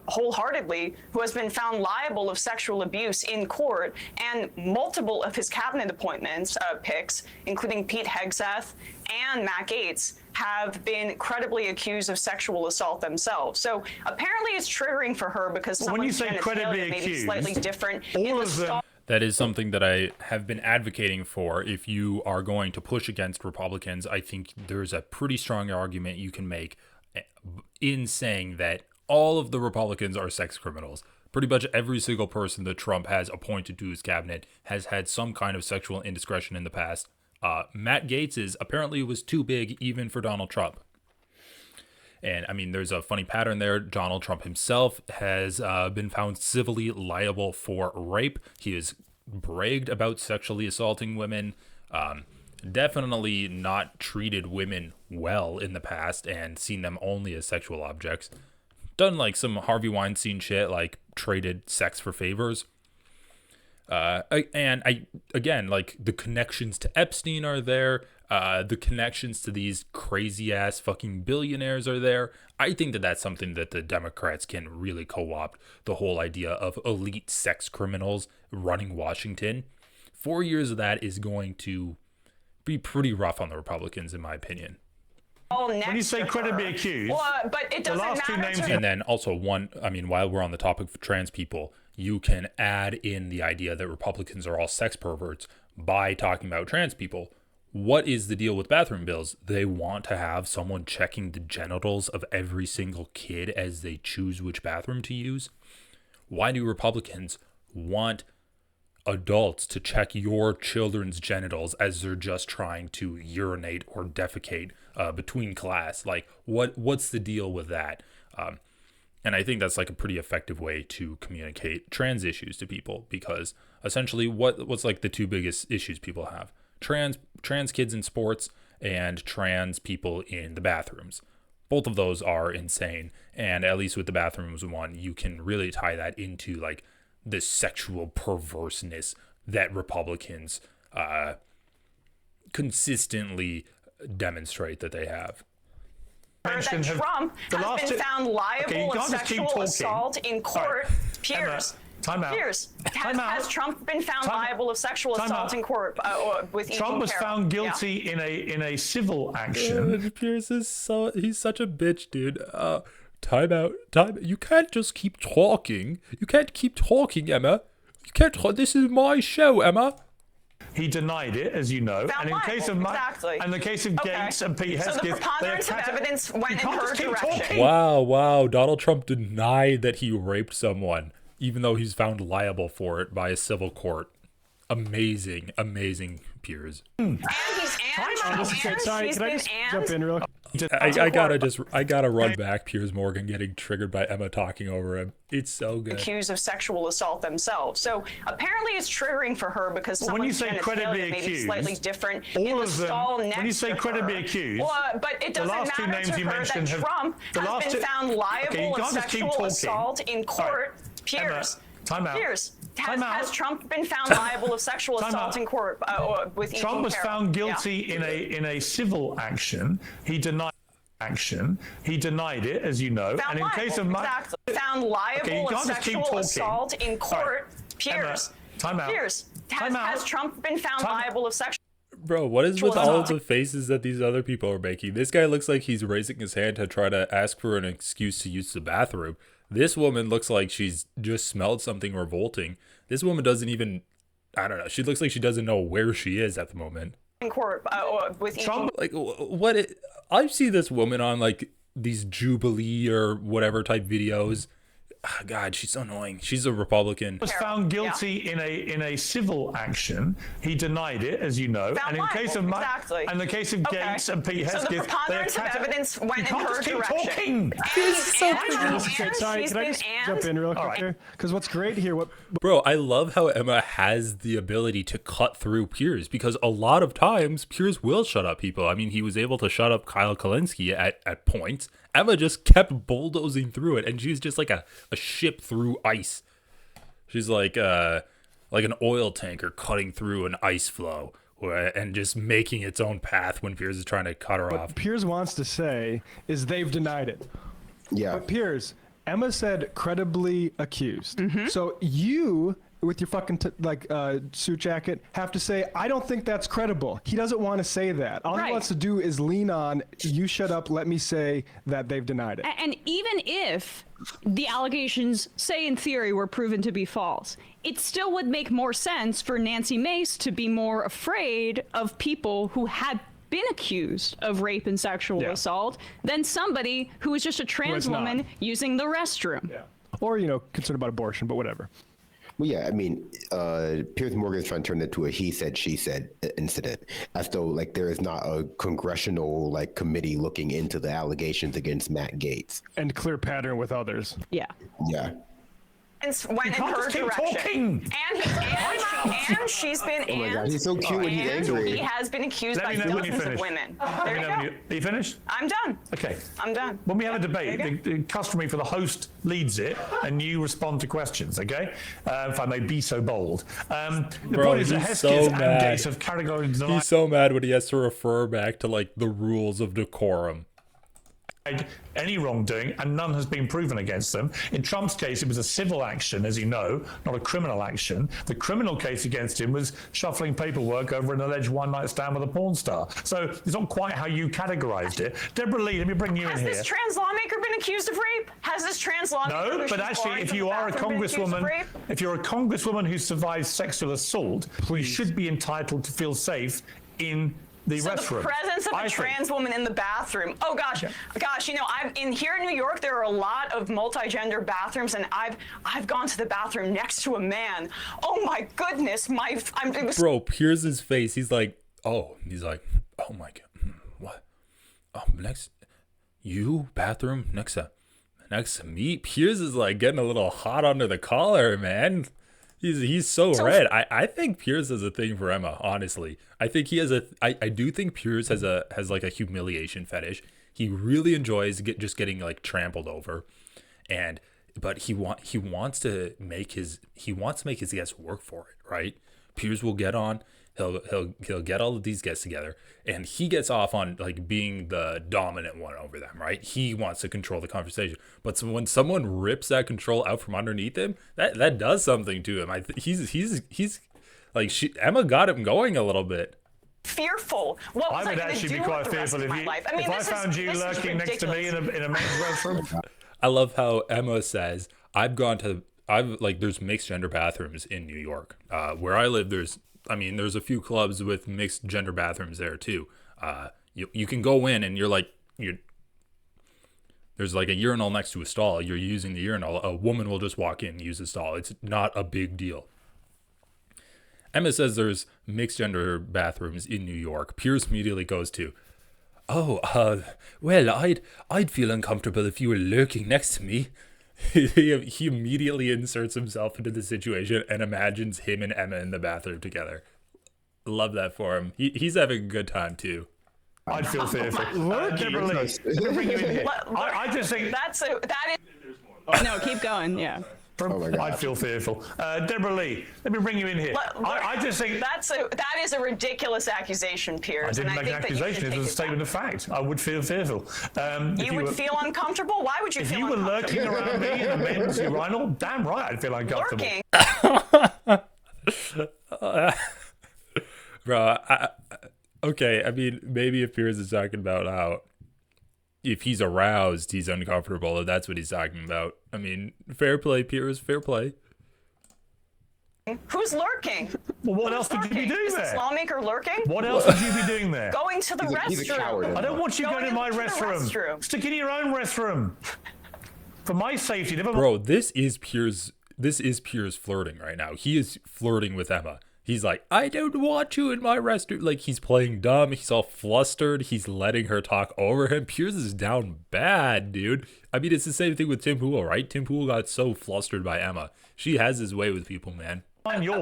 wholeheartedly, who has been found liable of sexual abuse in court, and multiple of his cabinet appointments, picks, including Pete Hegseth and Matt Gaetz, have been credibly accused of sexual assault themselves. So apparently it's triggering for her because someone's genitalia may be slightly different. All of them. That is something that I have been advocating for. If you are going to push against Republicans, I think there's a pretty strong argument you can make in saying that all of the Republicans are sex criminals. Pretty much every single person that Trump has appointed to his cabinet has had some kind of sexual indiscretion in the past. Matt Gaetz's apparently was too big even for Donald Trump. And there's a funny pattern there. Donald Trump himself has been found civilly liable for rape. He has bragged about sexually assaulting women. Definitely not treated women well in the past and seen them only as sexual objects. Done some Harvey Weinstein shit, like traded sex for favors. And the connections to Epstein are there. The connections to these crazy ass fucking billionaires are there. I think that that's something that the Democrats can really co-opt, the whole idea of elite sex criminals running Washington. 4 years of that is going to be pretty rough on the Republicans, in my opinion. When you say credibly accused, but it doesn't matter. And then also while we're on the topic of trans people, you can add in the idea that Republicans are all sex perverts by talking about trans people. What is the deal with bathroom bills? They want to have someone checking the genitals of every single kid as they choose which bathroom to use. Why do Republicans want adults to check your children's genitals as they're just trying to urinate or defecate between class? What's the deal with that? And I think that's like a pretty effective way to communicate trans issues to people, because essentially what's like the two biggest issues people have: trans kids in sports and trans people in the bathrooms. Both of those are insane. And at least with the bathrooms one, you can really tie that into like this sexual perverseness that Republicans consistently demonstrate that they have. That Trump has been found liable of sexual assault in court. Piers. Time out. Piers, has Trump been found liable of sexual assault in court with Trump was found guilty in a civil action. Piers is he's such a bitch, dude. Time out. You can't just keep talking. You can't keep talking, Emma. You can't. This is my show, Emma. He denied it, as you know. Found and in case of Gaetz and Pete Hesketh, so the preponderance of evidence went in her direction. Wow. Donald Trump denied that he raped someone, even though he's found liable for it by a civil court. Amazing, Piers. And she's been jump in real quick? I gotta run back Piers Morgan getting triggered by Emma talking over him. It's so good. Accused of sexual assault themselves. So apparently it's triggering for her because someone's genitalia may be slightly different in the stall next to her. When you say credibly accused, but it doesn't matter to her that Trump has been found liable of sexual assault in court. Piers. Time out. Piers. Has Trump been found liable of sexual assault in court with Trump was found guilty in a civil action. He denied it, as you know. Found and in liable, case of found liable of sexual assault in court. Piers. Time out. Piers. Has Trump been found liable of sexual? Bro, what is with all of the faces that these other people are making? This guy looks like he's raising his hand to try to ask for an excuse to use the bathroom. This woman looks like she's just smelled something revolting. This woman doesn't even, I don't know. She looks like she doesn't know where she is at the moment. In court with Trump, like I see this woman on like these Jubilee or whatever type videos. Oh, God, she's so annoying. She's a Republican. Was found guilty in a civil action. He denied it, as you know. Found and in case of Gaetz and Pete Hesketh, so the preponderance of evidence went in her direction. Sorry, can I just jump in real quick here? Because what's great here, Bro, I love how Emma has the ability to cut through Piers, because a lot of times Piers will shut up people. I mean, he was able to shut up Kyle Kalinske at points. Emma just kept bulldozing through it, and she's just like a ship through ice. She's like an oil tanker cutting through an ice flow and just making its own path when Piers is trying to cut her off. What Piers wants to say is they've denied it. Yeah. But Piers, Emma said credibly accused. Mm-hmm. So you, with your fucking suit jacket, have to say, I don't think that's credible. He doesn't want to say that. All he wants to do is lean on, you shut up, let me say that they've denied it. And even if the allegations, say in theory, were proven to be false, it still would make more sense for Nancy Mace to be more afraid of people who had been accused of rape and sexual assault than somebody who was just a trans woman using the restroom. Yeah. Or, concerned about abortion, but whatever. Well, yeah, I mean, Piers Morgan is trying to turn it to a he said, she said incident, as though there is not a congressional committee looking into the allegations against Matt Gaetz. And clear pattern with others. Yeah. Yeah. And went in her direction. And she's been. Oh my God, he's so cute when he's angry. He has been accused by dozens of women. There you go. Are you finished? I'm done. Okay. I'm done. When we have a debate, the customary for the host leads it, and you respond to questions. Okay, if I may be so bold. The point is that Hesketh and Gaetz have categorically denied. He's so mad when he has to refer back to the rules of decorum. Any wrongdoing, and none has been proven against them. In Trump's case, it was a civil action, as you know, not a criminal action. The criminal case against him was shuffling paperwork over an alleged one-night stand with a porn star. So it's not quite how you categorized it. Deborah Lee, let me bring you in here. Has this trans lawmaker been accused of rape? Has this trans lawmaker? No, but actually, if you are a congresswoman, if you're a congresswoman who survives sexual assault, you should be entitled to feel safe in the restroom. The presence of a trans woman in the bathroom. Oh gosh, here in New York, there are a lot of multi-gender bathrooms, and I've gone to the bathroom next to a man. Oh my goodness, Bro, Piers' face. He's like, oh my God, what? Oh, next, you bathroom next to next to me, Piers is like getting a little hot under the collar, man. He's so red. I think Piers has a thing for Emma, honestly. I think he has I do think Piers has like a humiliation fetish. He really enjoys just getting like trampled over. But he wants to make his guests work for it, right? Piers will get on, he'll get all of these guests together, and he gets off on like being the dominant one over them, right? He wants to control the conversation. But when someone rips that control out from underneath him, that does something to him. He's like Emma got him going a little bit. Fearful. What was I going to do with the rest of my life? I mean, if I found you lurking next to me in a men's restroom. I love how Emma says, there's mixed gender bathrooms in New York. Where I live, there's a few clubs with mixed gender bathrooms there too. You can go in and there's like a urinal next to a stall. You're using the urinal. A woman will just walk in and use the stall. It's not a big deal. Emma says there's mixed gender bathrooms in New York. Piers immediately goes to, well, I'd feel uncomfortable if you were lurking next to me. He immediately inserts himself into the situation and imagines him and Emma in the bathroom together. Love that for him. He's having a good time too. I'd feel fearful. Deborah Lee, let me bring you in here. I just think that is. No, keep going. Yeah. I'd feel fearful. Deborah Lee, let me bring you in here. I just think that is a ridiculous accusation, Piers. I didn't make an accusation. It was a statement of fact. I would feel fearful. You would feel uncomfortable? Why would you feel uncomfortable? If you were lurking around me in a men's urinal, damn right I'd feel uncomfortable. Lurking? Bro, okay, I mean, maybe if Piers is talking about how if he's aroused, he's uncomfortable, if that's what he's talking about. I mean, fair play, Piers, fair play. Who's lurking? Well, what else would you be doing there? Is this lawmaker lurking? What else would you be doing there? Going to the restroom. He's a coward. I don't want you going in my restroom. Stick in your own restroom. For my safety, never mind. Bro, this is Piers flirting right now. He is flirting with Emma. He's like, I don't want you in my restroom. Like, he's playing dumb. He's all flustered. He's letting her talk over him. Piers is down bad, dude. I mean, it's the same thing with Tim Pool, right? Tim Pool got so flustered by Emma. She has his way with people, man. Okay, would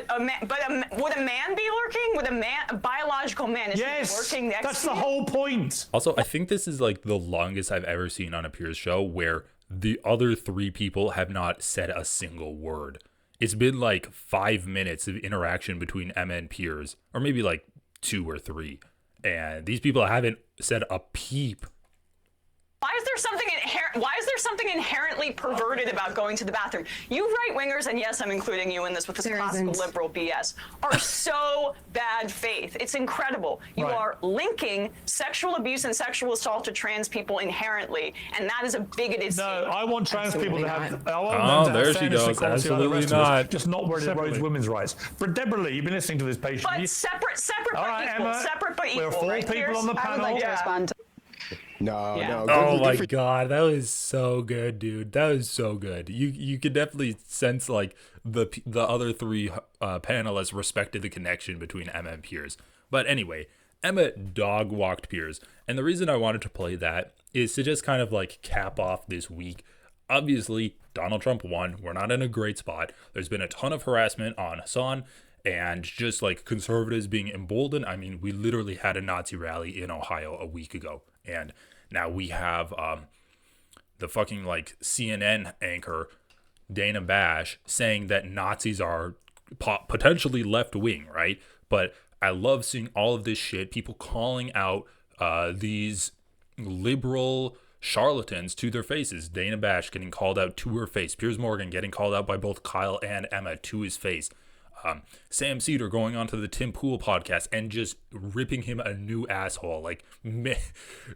a man be lurking? Would a biological man is lurking next to you? That's the whole point. Also, I think this is like the longest I've ever seen on a Piers show where the other three people have not said a single word. It's been like 5 minutes of interaction between Emma and Piers, or maybe like 2 or 3. And these people haven't said a peep. Why is there something inherently perverted about going to the bathroom? You right-wingers, and yes, I'm including you in this with this classical liberal BS, are so bad faith. It's incredible. You are linking sexual abuse and sexual assault to trans people inherently, and that is a bigoted statement. I want trans people to have. There she goes. Absolutely not. Just not where it erodes women's rights. But Deborah Lee, you've been listening to this patiently. But separate All but right, equal. Emma, Separate but equal. We're 4 right? people on the panel. I would like to respond. No. Oh my god, that was so good, dude. That was so good. You could definitely sense like the other 3 panelists respected the connection between Emma and Piers. But anyway, Emma dog walked Piers, and the reason I wanted to play that is to just kind of like cap off this week. Obviously, Donald Trump won. We're not in a great spot. There's been a ton of harassment on Hasan. And just like conservatives being emboldened. I mean, we literally had a Nazi rally in Ohio a week ago. And now we have the fucking like CNN anchor, Dana Bash, saying that Nazis are potentially left wing, right? But I love seeing all of this shit. People calling out these liberal charlatans to their faces. Dana Bash getting called out to her face. Piers Morgan getting called out by both Kyle and Emma to his face. Sam Cedar going onto the Tim Pool podcast and just ripping him a new asshole, like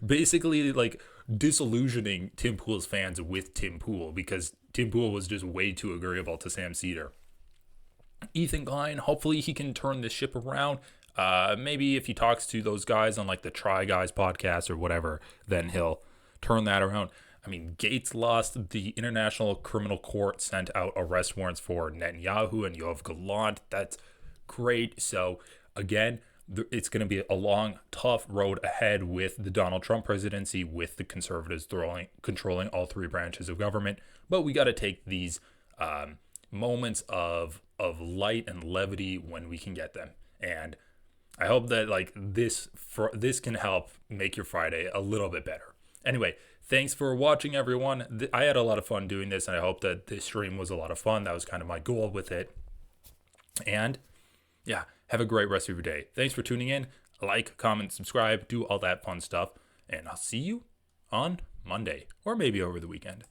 basically like disillusioning Tim Pool's fans with Tim Pool because Tim Pool was just way too agreeable to Sam Cedar. Ethan Klein, hopefully he can turn this ship around. Maybe if he talks to those guys on like the Try Guys podcast or whatever, then he'll turn that around. I mean, Gaetz lost. The International Criminal Court sent out arrest warrants for Netanyahu and Yoav Gallant. That's great. So, again, it's going to be a long, tough road ahead with the Donald Trump presidency, with the conservatives controlling all three branches of government. But we got to take these moments of light and levity when we can get them. And I hope that like this can help make your Friday a little bit better. Anyway, thanks for watching, everyone. I had a lot of fun doing this, and I hope that this stream was a lot of fun. That was kind of my goal with it. And yeah, have a great rest of your day. Thanks for tuning in. Like, comment, subscribe, do all that fun stuff. And I'll see you on Monday, or maybe over the weekend.